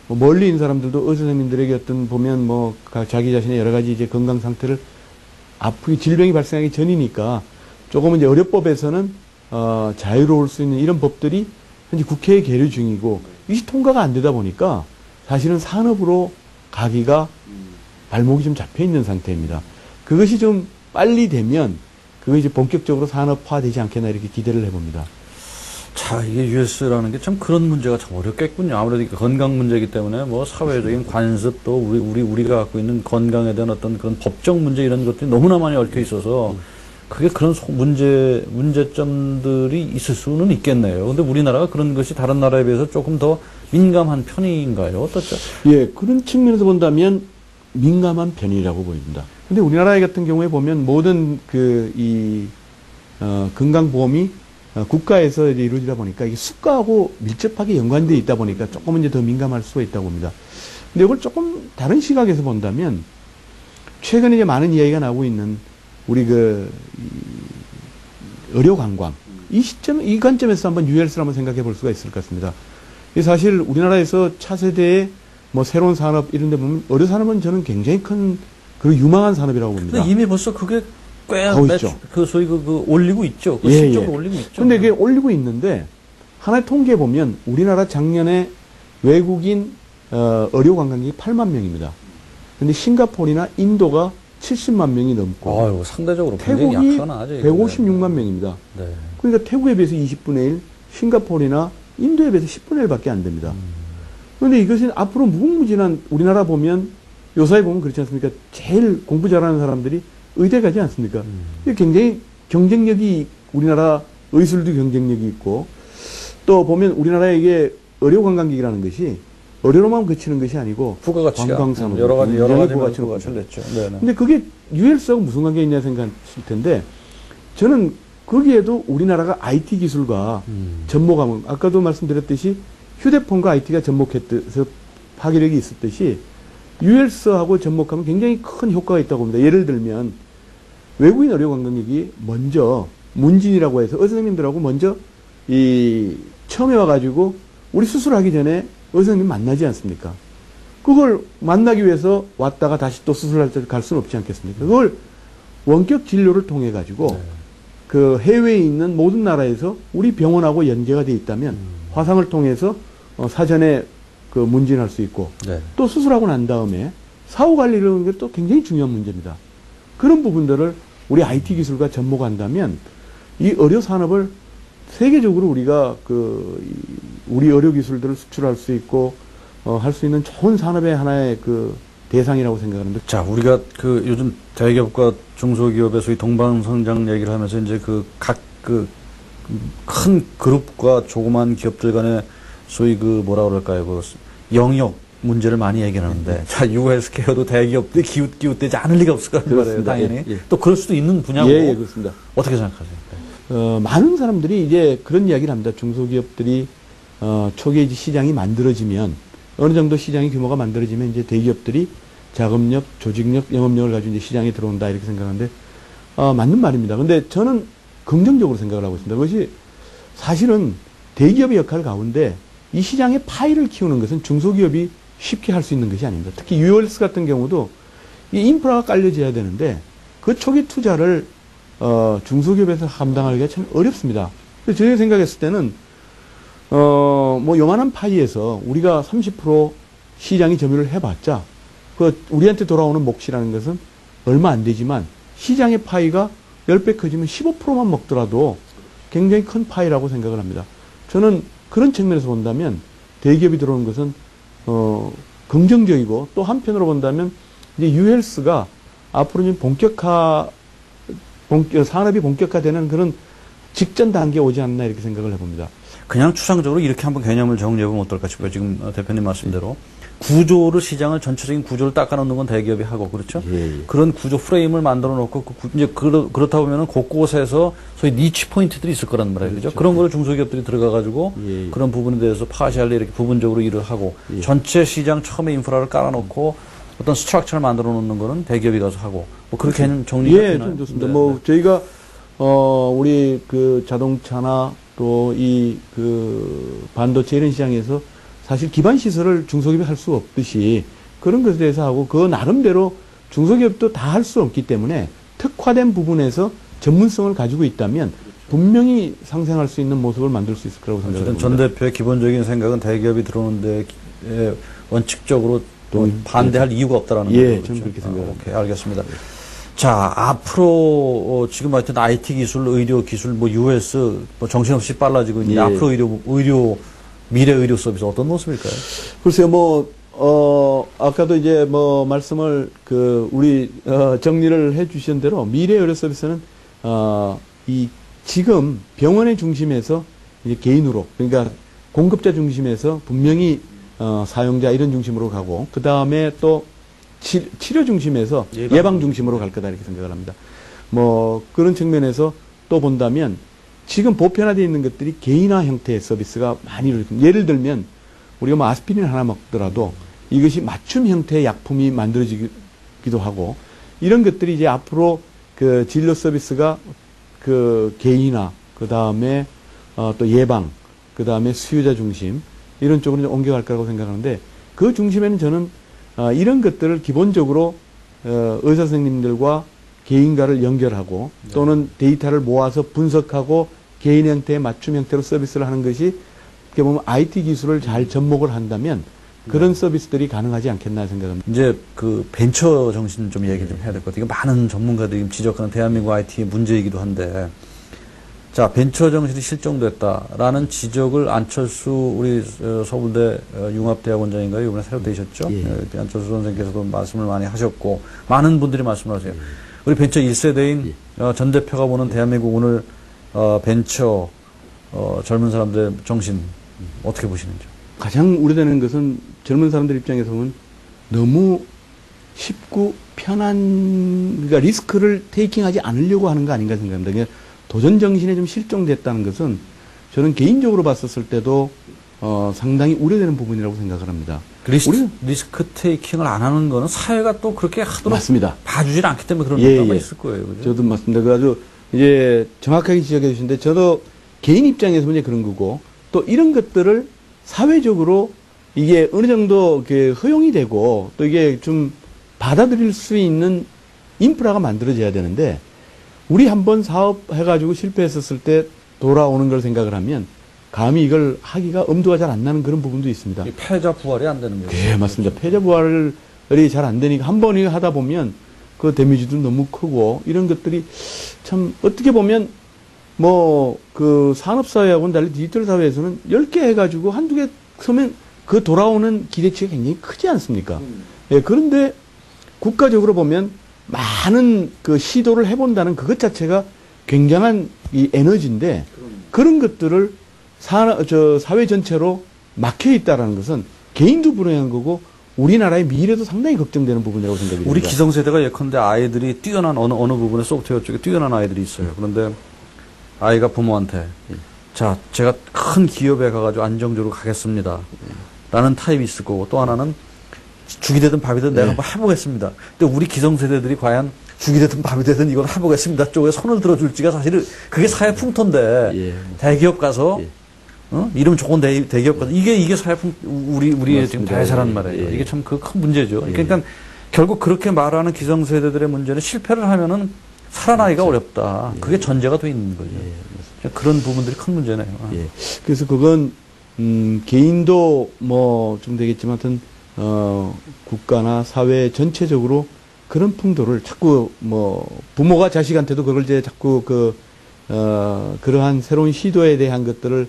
멀리 있는 사람들도 의사 선생님들에게 보면 자기 자신의 여러 가지 이제 건강 상태를 질병이 발생하기 전이니까 조금은 이제 의료법에서는 자유로울 수 있는 이런 법들이 현재 국회에 계류 중이고 이것이 통과가 안 되다 보니까 사실은 산업으로 가기가 발목이 좀 잡혀 있는 상태입니다. 그것이 좀 빨리 되면 그것이 본격적으로 산업화되지 않겠나 이렇게 기대를 해봅니다. 자, 이게 US라는 게 참 그런 문제가 참 어렵겠군요. 아무래도 건강 문제이기 때문에 사회적인 관습 또 우리가 갖고 있는 건강에 대한 어떤 그런 법적 문제 이런 것들이 너무나 많이 얽혀 있어서 그게 그런 문제점들이 있을 수는 있겠네요. 근데 우리나라가 그런 것이 다른 나라에 비해서 조금 더 민감한 편인가요? 어떻죠? 예, 그런 측면에서 본다면 민감한 편이라고 보입니다. 근데 우리나라 같은 경우에 보면 모든 건강보험이 국가에서 이제 이루어지다 보니까 이게 수가하고 밀접하게 연관되어 있다 보니까 조금은 이제 더 민감할 수가 있다고 봅니다. 근데 이걸 조금 다른 시각에서 본다면 최근에 이제 많은 이야기가 나오고 있는 우리 의료 관광 이 관점에서 한번 ULS를 한번 생각해 볼 수가 있을 것 같습니다. 사실 우리나라에서 차세대의 뭐 새로운 산업 이런 데 보면 의료 산업은 저는 굉장히 큰 그 유망한 산업이라고 봅니다. 근데 이미 벌써 그게 꽤 하고 있죠. 소위 올리고 있죠. 예, 실적으로 예. 올리고 있죠. 근데 이게 올리고 있는데 하나의 통계에 보면 우리나라 작년에 외국인 의료 관광객이 8만 명입니다. 근데 싱가포르나 인도가 70만 명이 넘고 아유, 상대적으로 굉장히 태국이 약하나 아직. 156만 명입니다. 네. 그러니까 태국에 비해서 20분의 1, 싱가포르나 인도에 비해서 10분의 1밖에 안 됩니다. 그런데 이것은 앞으로 무궁무진한 우리나라 보면 요사이 보면 그렇지 않습니까? 제일 공부 잘하는 사람들이 의대 가지 않습니까? 이게 굉장히 경쟁력이 우리나라 의술도 경쟁력이 있고 또 보면 우리나라에 이게 의료관광객이라는 것이 의료로만 그치는 것이 아니고 부가가치가 관광산업 여러 가지 부가가치를 부가가치를 냈죠. 네네. 근데 그게 ULS하고 무슨 관계가 있냐 생각하실 텐데 저는 거기에도 우리나라가 IT 기술과 접목하면 아까도 말씀드렸듯이 휴대폰과 IT가 접목해서 파괴력이 있었듯이 ULS하고 접목하면 굉장히 큰 효과가 있다고 봅니다. 예를 들면 외국인 의료 관광객이 먼저 문진이라고 해서 의사 선생님들하고 먼저 처음에 와가지고 우리 수술하기 전에 의사 선생님 만나지 않습니까? 그걸 만나기 위해서 왔다가 다시 또 수술할 때 갈 수는 없지 않겠습니까? 그걸 원격 진료를 통해 가지고 그 해외에 있는 모든 나라에서 우리 병원하고 연계가 돼 있다면 화상을 통해서 사전에 그 문진할 수 있고 네. 또 수술하고 난 다음에 사후 관리를 하는 게 또 굉장히 중요한 문제입니다. 그런 부분들을 우리 IT 기술과 접목한다면 이 의료 산업을 세계적으로 우리가 우리 의료 기술들을 수출할 수 있고 할 수 있는 좋은 산업의 하나의 그 대상이라고 생각하는데. 자, 우리가 요즘 대기업과 중소기업의 소위 동방성장 얘기를 하면서 이제 큰 그룹과 조그만 기업들 간의 소위 뭐라 그럴까요? 영역 문제를 많이 얘기하는데, 자, US케어도 대기업들이 기웃기웃대지 않을 리가 없을 거란 말이에요, 당연히. 예, 예. 또 그럴 수도 있는 분야고. 예, 그렇습니다. 어떻게 생각하세요? 많은 사람들이 이제 그런 이야기를 합니다. 중소기업들이 초기에 이제 시장이 만들어지면 어느 정도 시장의 규모가 만들어지면 이제 대기업들이 자금력, 조직력, 영업력을 가지고 이제 시장에 들어온다 이렇게 생각하는데 맞는 말입니다. 근데 저는 긍정적으로 생각을 하고 있습니다. 그것이 사실은 대기업의 역할 가운데 이 시장의 파이를 키우는 것은 중소기업이 쉽게 할 수 있는 것이 아닙니다. 특히 ULS 같은 경우도 이 인프라가 깔려져야 되는데 그 초기 투자를 중소기업에서 감당하기가 참 어렵습니다. 그래서 제가 생각했을 때는 뭐 요만한 파이에서 우리가 30% 시장이 점유를 해봤자 우리한테 돌아오는 몫이라는 것은 얼마 안 되지만 시장의 파이가 10배 커지면 15%만 먹더라도 굉장히 큰 파이라고 생각을 합니다. 저는 그런 측면에서 본다면 대기업이 들어오는 것은 긍정적이고 또 한편으로 본다면 이제 ULS가 앞으로 이제 산업이 본격화되는 그런 직전 단계에 오지 않나 이렇게 생각을 해봅니다. 그냥 추상적으로 이렇게 한번 개념을 정리해보면 어떨까 싶어요. 지금 대표님 말씀대로. 구조를, 시장을, 전체적인 구조를 닦아놓는 건 대기업이 하고, 그렇죠? 예. 그런 구조 프레임을 만들어 놓고, 이제 그렇다 보면은 곳곳에서 소위 니치 포인트들이 있을 거란 말이에요. 그죠? 그런 거를 중소기업들이 들어가가지고, 예. 그런 부분에 대해서 파시할리 이렇게 부분적으로 일을 하고, 예. 전체 시장 처음에 인프라를 깔아놓고, 어떤 스트럭처를 만들어 놓는 거는 대기업이 가서 하고, 뭐 그렇게 정리가 예, 되나요? 좀 좋습니다. 네, 뭐, 네. 저희가, 우리 자동차나 또 반도체 이런 시장에서 사실 기반 시설을 중소기업이 할 수 없듯이 그런 것에 대해서 하고 그 나름대로 중소기업도 다 할 수 없기 때문에 특화된 부분에서 전문성을 가지고 있다면 분명히 상생할 수 있는 모습을 만들 수 있을 거라고 어쨌든 생각합니다. 전 대표의 기본적인 생각은 대기업이 들어오는데 원칙적으로 또 반대할 이유가 없다라는 예, 거죠. 저는 그렇게 생각합니다. 오케이, 알겠습니다. 자, 앞으로 지금 하여튼 IT 기술, 의료 기술, 뭐 US 뭐 정신없이 빨라지고 있는데 예. 앞으로 미래 의료 서비스 어떤 모습일까요? 글쎄요, 아까도 이제 말씀을 우리 정리를 해 주신 대로 미래 의료 서비스는 지금 병원의 중심에서 이제 개인으로 그러니까 공급자 중심에서 분명히 사용자 이런 중심으로 가고 그 다음에 또 치료 중심에서 예방 중심으로 갈 거다 이렇게 생각을 합니다. 그런 측면에서 또 본다면 지금 보편화되어 있는 것들이 개인화 형태의 서비스가 많이 이루어집니다. 예를 들면 우리가 아스피린 하나 먹더라도 이것이 맞춤 형태의 약품이 만들어지기도 하고 이런 것들이 이제 앞으로 그 진료 서비스가 그 개인화, 그 다음에 또 예방, 그 다음에 수요자 중심 이런 쪽으로 좀 옮겨갈 거라고 생각하는데 그 중심에는 저는 이런 것들을 기본적으로 의사 선생님들과 개인과를 연결하고 또는 데이터를 모아서 분석하고 개인 형태에 맞춤 형태로 서비스를 하는 것이 어떻게 보면 IT 기술을 잘 접목을 한다면 그런 서비스들이 가능하지 않겠나 생각합니다. 이제 그 벤처 정신 좀 얘기 좀 해야 될 것 같아요. 이거 많은 전문가들이 지적하는 대한민국 IT의 문제이기도 한데, 자, 벤처 정신이 실종됐다라는 지적을 안철수 우리 서울대 융합대학원장인가요? 이번에 새로 되셨죠? 예. 안철수 선생님께서도 말씀을 많이 하셨고, 많은 분들이 말씀을 하세요. 우리 벤처 1세대인 전 대표가 보는 대한민국 오늘 벤처 젊은 사람들의 정신 어떻게 보시는지? 가장 우려되는 것은 젊은 사람들 입장에서 보면 너무 쉽고 편한, 그러니까 리스크를 테이킹하지 않으려고 하는 거 아닌가 생각합니다. 그러니까 도전 정신에 좀 실종됐다는 것은 저는 개인적으로 봤었을 때도 상당히 우려되는 부분이라고 생각을 합니다. 리스크 테이킹을 안 하는 거는 사회가 또 그렇게 하도록 맞습니다. 봐주질 않기 때문에 그런 예, 경우가 예. 있을 거예요. 그죠? 저도 맞습니다. 그 아주 이제 정확하게 지적해 주시는데 저도 개인 입장에서 이제 그런 거고 또 이런 것들을 사회적으로 이게 어느 정도 허용이 되고 또 이게 좀 받아들일 수 있는 인프라가 만들어져야 되는데 우리 한번 사업 해가지고 실패했었을 때 돌아오는 걸 생각을 하면 감히 이걸 하기가 엄두가 잘 안 나는 그런 부분도 있습니다. 패자 부활이 안 되는 거죠. 네, 맞습니다. 패자 부활이 잘 안 되니까 한 번 이거 하다 보면 그 데미지도 너무 크고 이런 것들이 참 어떻게 보면 뭐 그 산업사회하고는 달리 디지털 사회에서는 10개 해가지고 한두 개 서면 그 돌아오는 기대치가 굉장히 크지 않습니까? 예, 그런데 국가적으로 보면 많은 그 시도를 해본다는 그것 자체가 굉장한 이 에너지인데 그런 것들을 사회 전체로 막혀 있다라는 것은 개인도 불행한 거고 우리나라의 미래도 상당히 걱정되는 부분이라고 생각이 듭니다. 우리 기성세대가 예컨대 아이들이 뛰어난 어느 부분에 소프트웨어 쪽에 뛰어난 아이들이 있어요. 그런데 아이가 부모한테 자, 제가 큰 기업에 가가지고 안정적으로 가겠습니다. 라는 타입이 있을 거고 또 하나는 죽이 되든 밥이 되든 내가 한번 해보겠습니다. 근데 우리 기성세대들이 과연 죽이 되든 밥이 되든 이건 해보겠습니다 쪽에 손을 들어줄지가 사실은 그게 사회 풍토인데 예. 대기업 가서 이름 좋은 대기업 가서 이게 사회 우리의 지금 맞습니다. 대사란 말이에요. 예. 이게 참 그 큰 문제죠. 그러니까 결국 그렇게 말하는 기성세대들의 문제는 실패를 하면은 살아나기가 어렵다. 그게 전제가 돼 있는 거죠. 그런 부분들이 큰 문제네요. 예. 그래서 그건 개인도 뭐 좀 되겠지만 하여튼 국가나 사회 전체적으로 그런 풍토를 자꾸 뭐 부모가 자식한테도 그걸 이제 자꾸 그러한 새로운 시도에 대한 것들을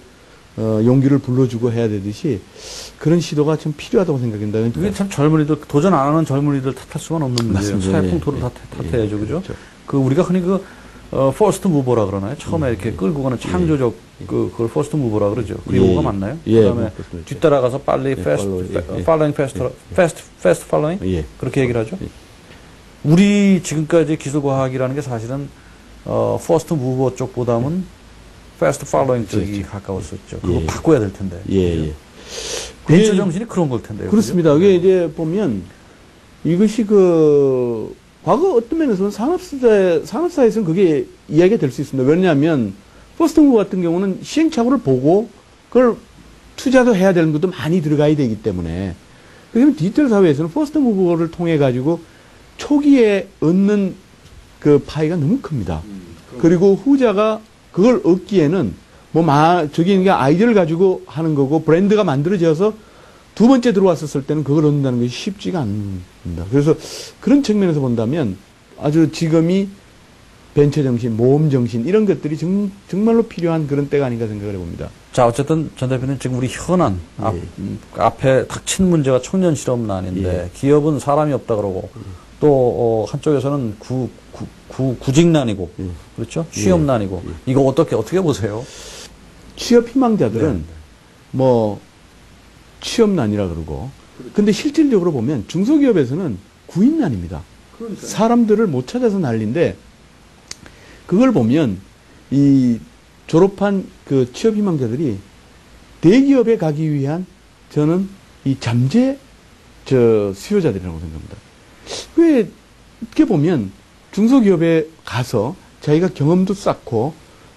용기를 불러주고 해야 되듯이 그런 시도가 좀 필요하다고 생각합니다. 그게 참 젊은이들 도전 안 하는 젊은이들 탓할 수는 없는 문제예요. 맞습니다. 사회 예. 풍토를 예. 탓해야죠, 그죠? 그렇죠. 그 우리가 흔히 퍼스트 무버라 그러나요? 처음에 이렇게 끌고 가는 창조적 그걸 퍼스트 무버라 그러죠. 그 용어가 맞나요? 예, 그다음에 그렇습니다. 뒤따라가서 빨리 following fast following 예. 그렇게 얘기를 하죠. 예. 우리 지금까지 기술과학이라는 게 사실은 퍼스트 무버 쪽보다는 패스트 팔로잉 쪽이 가까웠었죠. 그거 예. 바꿔야 될 텐데. 예, 예. 벤처 그게- 정신이 그런 걸 텐데요. 그렇습니다. 그죠? 그게 이제 보면 이것이 과거 어떤 면에서는 산업사에서는 그게 이야기가 될 수 있습니다. 왜냐하면 퍼스트 무브 같은 경우는 시행착오를 보고 그걸 투자도 해야 되는 것도 많이 들어가야 되기 때문에 그러면 디지털 사회에서는 퍼스트 무브를 통해 가지고 초기에 얻는 그 파이가 너무 큽니다. 그리고 후자가 그걸 얻기에는 저기 있는 게 아이디어를 가지고 하는 거고 브랜드가 만들어져서 두 번째 들어왔었을 때는 그걸 얻는다는 것이 쉽지가 않습니다. 그래서 그런 측면에서 본다면 아주 지금이 벤처 정신, 모험 정신 이런 것들이 정말로 필요한 그런 때가 아닌가 생각을 해봅니다. 자, 어쨌든 전 대표님 지금 우리 현안 앞에 닥친 문제가 청년 실업난인데 기업은 사람이 없다 그러고 또 한쪽에서는 구직난이고 그렇죠? 취업난이고 이거 어떻게 보세요? 취업 희망자들은 뭐 취업난이라 그러고 근데 실질적으로 보면 중소기업에서는 구인난입니다. 사람들을 못 찾아서 난리인데 그걸 보면 이 졸업한 그 취업 희망자들이 대기업에 가기 위한 저는 이 잠재 수요자들이라고 생각합니다. 왜 이렇게 보면 중소기업에 가서 자기가 경험도 쌓고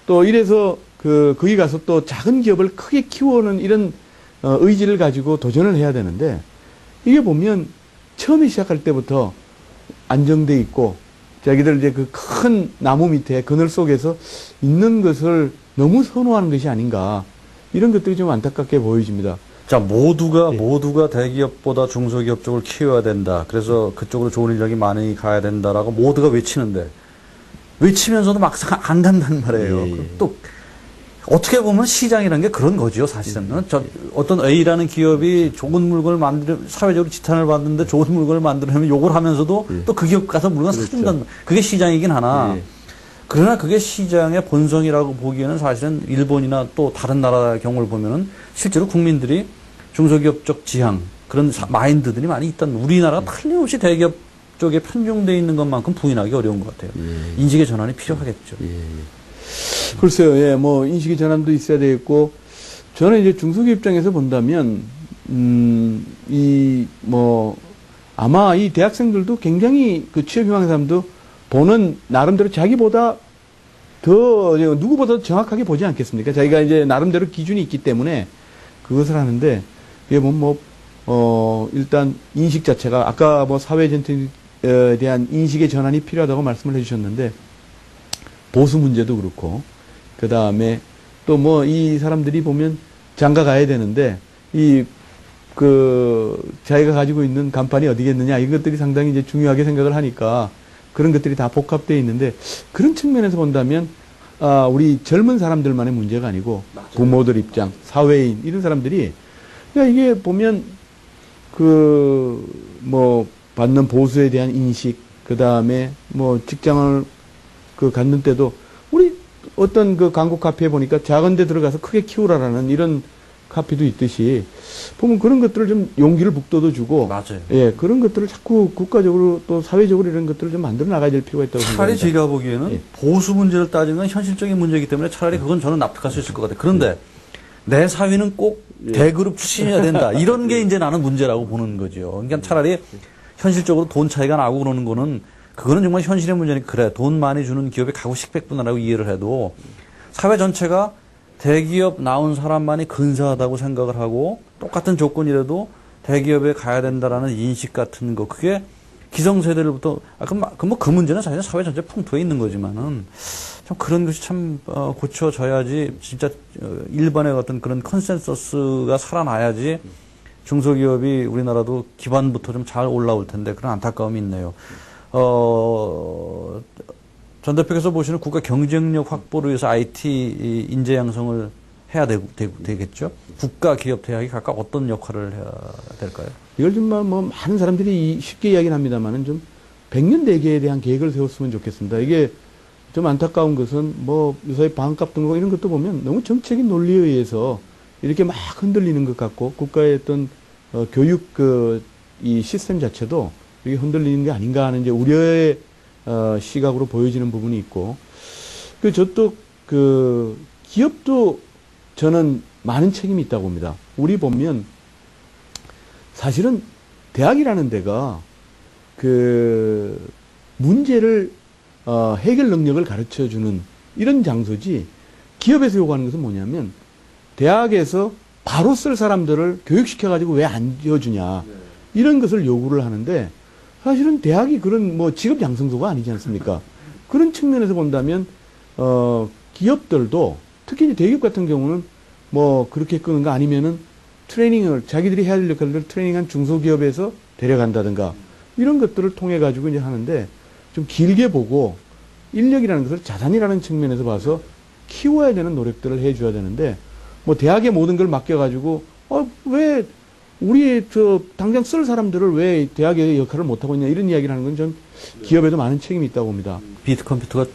또 이래서 거기 가서 또 작은 기업을 크게 키워오는 이런 의지를 가지고 도전을 해야 되는데 이게 보면 처음에 시작할 때부터 안정돼 있고 자기들 이제 그 큰 나무 밑에 그늘 속에서 있는 것을 너무 선호하는 것이 아닌가 이런 것들이 좀 안타깝게 보여집니다. 자, 모두가 대기업보다 중소기업 쪽을 키워야 된다. 그래서 그쪽으로 좋은 인력이 많이 가야 된다라고 모두가 외치는데, 외치면서도 막상 안 간단 말이에요. 예. 또, 어떻게 보면 시장이라는 게 그런 거죠, 사실은. 어떤 A라는 기업이 좋은 물건을 사회적으로 지탄을 받는데 좋은 물건을 만들려면 욕을 하면서도 또 그 기업 가서 물건 사준단 말이에요. 그게 시장이긴 하나. 그러나 그게 시장의 본성이라고 보기에는 사실은 일본이나 또 다른 나라의 경우를 보면은 실제로 국민들이 중소기업적 지향, 그런 마인드들이 많이 있단, 우리나라가 틀림없이 대기업 쪽에 편중되어 있는 것만큼 부인하기 어려운 것 같아요. 인식의 전환이 필요하겠죠. 글쎄요, 예, 뭐, 인식의 전환도 있어야 되겠고, 저는 이제 중소기업 입장에서 본다면, 아마 이 대학생들도 굉장히 그 취업 희망 사람도 보는 나름대로 자기보다 누구보다 정확하게 보지 않겠습니까? 자기가 이제 나름대로 기준이 있기 때문에 그것을 하는데, 이게 일단 인식 자체가, 아까 뭐 사회 전체에 대한 인식의 전환이 필요하다고 말씀을 해주셨는데, 보수 문제도 그렇고, 그 다음에 또 뭐 이 사람들이 보면 장가 가야 되는데 자기가 가지고 있는 간판이 어디겠느냐 이것들이 상당히 이제 중요하게 생각을 하니까 그런 것들이 다 복합되어 있는데 그런 측면에서 본다면 우리 젊은 사람들만의 문제가 아니고 부모들 입장, 사회인 이런 사람들이 그러니까 이게 보면 받는 보수에 대한 인식 그 다음에 뭐 직장을 갖는 때도 우리 어떤 광고 카페에 보니까 작은 데 들어가서 크게 키우라라는 이런 카페도 있듯이 보면 그런 것들을 좀 용기를 북돋워 주고 맞아요. 예, 그런 것들을 자꾸 국가적으로 또 사회적으로 이런 것들을 좀 만들어 나가야 될 필요가 있다고 차라리 생각합니다. 제가 보기에는 보수 문제를 따지는 건 현실적인 문제이기 때문에 차라리 그건 저는 납득할 수 있을 것 같아요. 그런데 내 사위는 꼭 대그룹 출신이어야 된다. 이런 게 이제 나는 문제라고 보는 거죠. 그러니까 차라리 현실적으로 돈 차이가 나고 그러는 거는 그거는 정말 현실의 문제니까 그래. 돈 많이 주는 기업에 가고 식백분하라고 이해를 해도 사회 전체가 대기업 나온 사람만이 근사하다고 생각을 하고 똑같은 조건이라도 대기업에 가야 된다라는 인식 같은 거 그게 기성세대로부터 그 문제는 사실 사회 전체 풍토에 있는 거지만은 참 그런 것이 참 고쳐져야지 진짜 일반의 어떤 그런 컨센서스가 살아나야지 중소기업이 우리나라도 기반부터 좀 잘 올라올 텐데 그런 안타까움이 있네요. 전 대표께서 보시는 국가 경쟁력 확보를 위해서 IT 인재 양성을 해야 되겠죠? 국가 기업 대학이 각각 어떤 역할을 해야 될까요? 이걸 좀 많은 사람들이 쉽게 이야기는 합니다만은 좀 100년 대계에 대한 계획을 세웠으면 좋겠습니다. 이게 좀 안타까운 것은 요새 방학값 등록 이런 것도 보면 너무 정책인 논리에 의해서 이렇게 막 흔들리는 것 같고 국가의 어떤 교육 이 시스템 자체도 이게 흔들리는 게 아닌가 하는 이제 우려의 시각으로 보여지는 부분이 있고 기업도 저는 많은 책임이 있다고 봅니다. 우리 보면 사실은 대학이라는 데가 문제를 해결 능력을 가르쳐 주는 이런 장소지 기업에서 요구하는 것은 뭐냐면 대학에서 바로 쓸 사람들을 교육시켜 가지고 왜 안 지어주냐 이런 것을 요구를 하는데 사실은 대학이 그런 직업 양성소가 아니지 않습니까? 그런 측면에서 본다면 기업들도 특히 이제 대기업 같은 경우는 그렇게 끄는가 아니면은 트레이닝을 자기들이 해야 될 역할을 트레이닝한 중소기업에서 데려간다든가 이런 것들을 통해 가지고 이제 하는데 좀 길게 보고 인력이라는 것을 자산이라는 측면에서 봐서 키워야 되는 노력들을 해줘야 되는데 대학에 모든 걸 맡겨가지고 왜 우리 당장 쓸 사람들을 왜 대학의 역할을 못하고 있냐 이런 이야기를 하는 건 전 기업에도 많은 책임이 있다고 봅니다. 비트컴퓨터가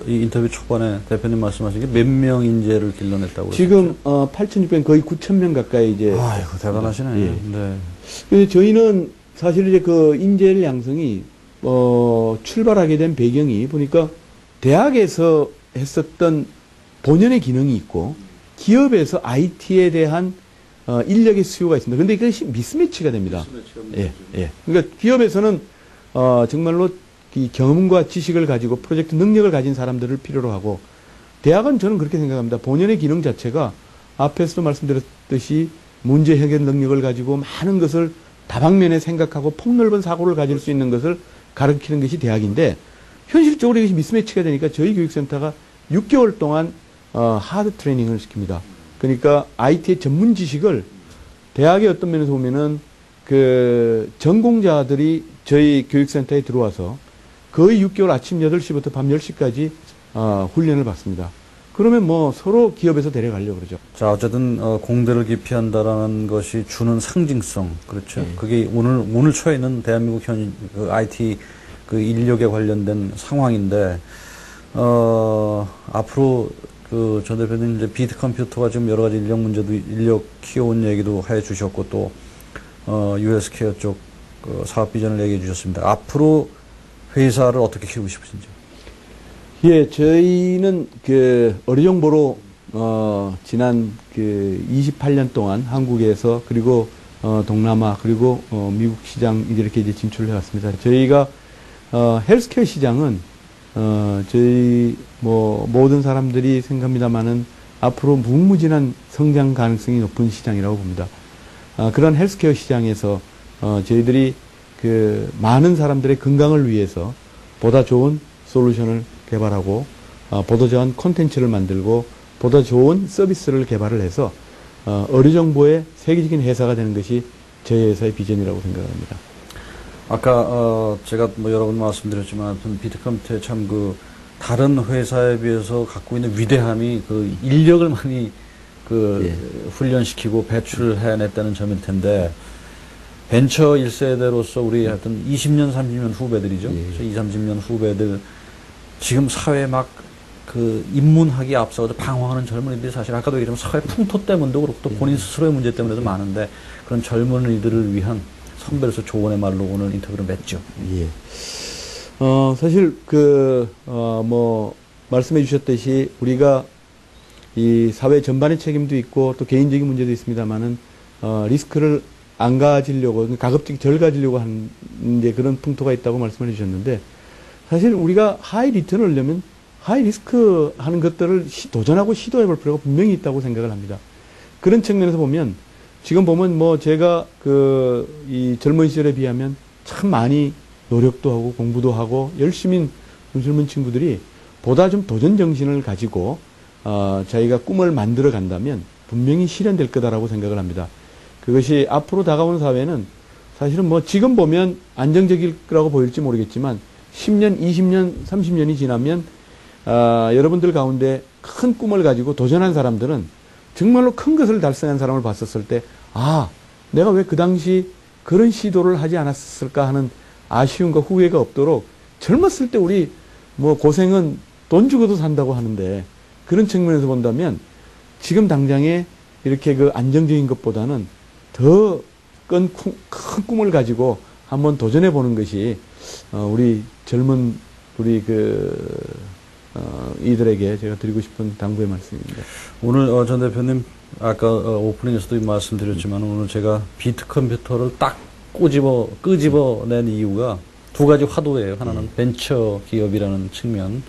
이 인터뷰 초반에 대표님 말씀하신 게 몇 명 인재를 길러냈다고 지금 8,600 거의 9,000명 가까이 이제 아이고 대단하시네. 예. 네. 그래서 저희는 사실 이제 인재 양성이 출발하게 된 배경이 보니까 대학에서 했었던 본연의 기능이 있고 기업에서 IT에 대한 인력의 수요가 있습니다. 그런데 이것이 미스매치가 됩니다. 예. 그러니까 기업에서는 정말로 이 경험과 지식을 가지고 프로젝트 능력을 가진 사람들을 필요로 하고, 대학은 저는 그렇게 생각합니다. 본연의 기능 자체가 앞에서도 말씀드렸듯이 문제 해결 능력을 가지고 많은 것을 다방면에 생각하고 폭넓은 사고를 가질 수 있는 것을 가르치는 것이 대학인데, 현실적으로 이것이 미스매치가 되니까 저희 교육센터가 6개월 동안 하드 트레이닝을 시킵니다. 그러니까 IT의 전문 지식을 대학의 어떤 면에서 보면은 그 전공자들이 저희 교육센터에 들어와서 거의 6개월 아침 8시부터 밤 10시까지 훈련을 받습니다. 그러면 뭐 서로 기업에서 데려가려고 그러죠. 자, 어쨌든 공대를 기피한다라는 것이 주는 상징성, 그렇죠. 네. 그게 오늘 처해있는 대한민국 현 그 IT 그 인력에 관련된 상황인데, 앞으로 그 전 대표님 이제 비트 컴퓨터가 지금 여러 가지 인력 키워온 얘기도 해 주셨고, 또 US 케어 쪽 그 사업 비전을 얘기해 주셨습니다. 앞으로 회사를 어떻게 키우고 싶으신지? 예, 저희는 그 어류정보로 지난 그 28년 동안 한국에서, 그리고 동남아, 그리고 미국 시장 이렇게 이제 진출을 해왔습니다. 저희가 헬스케어 시장은 저희 뭐 모든 사람들이 생각합니다만은 앞으로 무궁무진한 성장 가능성이 높은 시장이라고 봅니다. 그런 헬스케어 시장에서 저희들이 그 많은 사람들의 건강을 위해서 보다 좋은 솔루션을 개발하고 보다 좋은 콘텐츠를 만들고 보다 좋은 서비스를 개발을 해서 어류정보의 세계적인 회사가 되는 것이 저희 회사의 비전이라고 생각합니다. 아까 제가 뭐 여러 번 말씀드렸지만 비트컴퓨터의 참 그 다른 회사에 비해서 갖고 있는 위대함이 그 인력을 많이 그 훈련시키고 배출을 해냈다는 점일 텐데, 벤처 1세대로서 우리 하여튼 20년, 30년 후배들이죠. 20, 30년 후배들 지금 사회에 막 그 입문하기 앞서서 방황하는 젊은이들이 사실 아까도 얘기했지만 사회 풍토 때문도 그렇고 또 본인 스스로의 문제 때문에도 많은데, 그런 젊은이들을 위한 선배로서 조언의 말로 오늘 인터뷰를 맺죠. 예. 사실 뭐 말씀해 주셨듯이 우리가 이 사회 전반의 책임도 있고 또 개인적인 문제도 있습니다만은 리스크를 안 가지려고, 가급적 덜 가지려고 하는 이제 그런 풍토가 있다고 말씀을 해주셨는데, 사실 우리가 하이 리턴을 하려면 하이 리스크 하는 것들을 도전하고 시도해 볼 필요가 분명히 있다고 생각을 합니다. 그런 측면에서 보면 지금 보면 뭐 제가 이 젊은 시절에 비하면 참 많이 노력도 하고 공부도 하고 열심히 젊은 친구들이 보다 좀 도전 정신을 가지고 자기가 꿈을 만들어 간다면 분명히 실현될 거다라고 생각을 합니다. 그것이 앞으로 다가오는 사회는 사실은 뭐 지금 보면 안정적일 거라고 보일지 모르겠지만 10년, 20년, 30년이 지나면 여러분들 가운데 큰 꿈을 가지고 도전한 사람들은 정말로 큰 것을 달성한 사람을 봤었을 때, 내가 왜 그 당시 그런 시도를 하지 않았을까 하는 아쉬움과 후회가 없도록, 젊었을 때 우리 뭐 고생은 돈 주고도 산다고 하는데, 그런 측면에서 본다면 지금 당장에 이렇게 그 안정적인 것보다는 더 큰 꿈을 가지고 한번 도전해 보는 것이 우리 젊은 우리 이들에게 제가 드리고 싶은 당부의 말씀입니다. 오늘 전 대표님 아까 오프닝에서도 말씀드렸지만 오늘 제가 비트 컴퓨터를 딱 끄집어낸 이유가 두 가지 화두예요. 하나는 벤처 기업이라는 측면,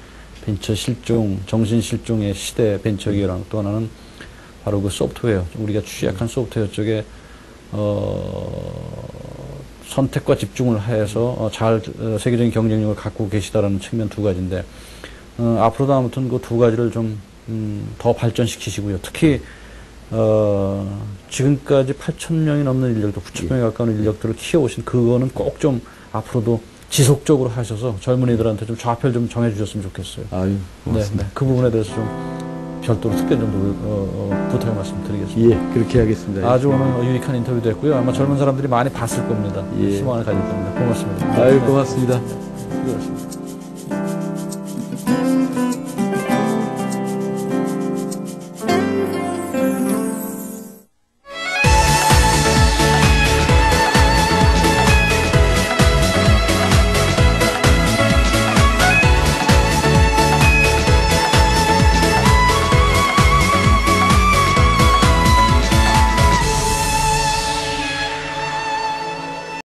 벤처 실종, 정신 실종의 시대 벤처 기업이랑, 또 하나는 바로 그 소프트웨어, 우리가 취약한 소프트웨어 쪽에 선택과 집중을 해서 세계적인 경쟁력을 갖고 계시다라는 측면 두 가지인데, 앞으로도 아무튼 그 두 가지를 좀 더 발전시키시고요. 특히 지금까지 8,000명이 넘는 인력도 9,000명에 가까운 인력들을 키워오신 그거는 꼭 좀 앞으로도 지속적으로 하셔서 젊은이들한테 좀 좌표를 좀 정해주셨으면 좋겠어요. 아유, 고맙습니다. 네, 그 부분에 대해서 좀 별도로 특별히 좀 부탁의 말씀 드리겠습니다. 예, 그렇게 하겠습니다. 아주 오늘 유익한 인터뷰 됐고요. 아마 젊은 사람들이 많이 봤을 겁니다. 예. 희망을 가질 겁니다. 고맙습니다. 아유, 고맙습니다. 수고하셨습니다.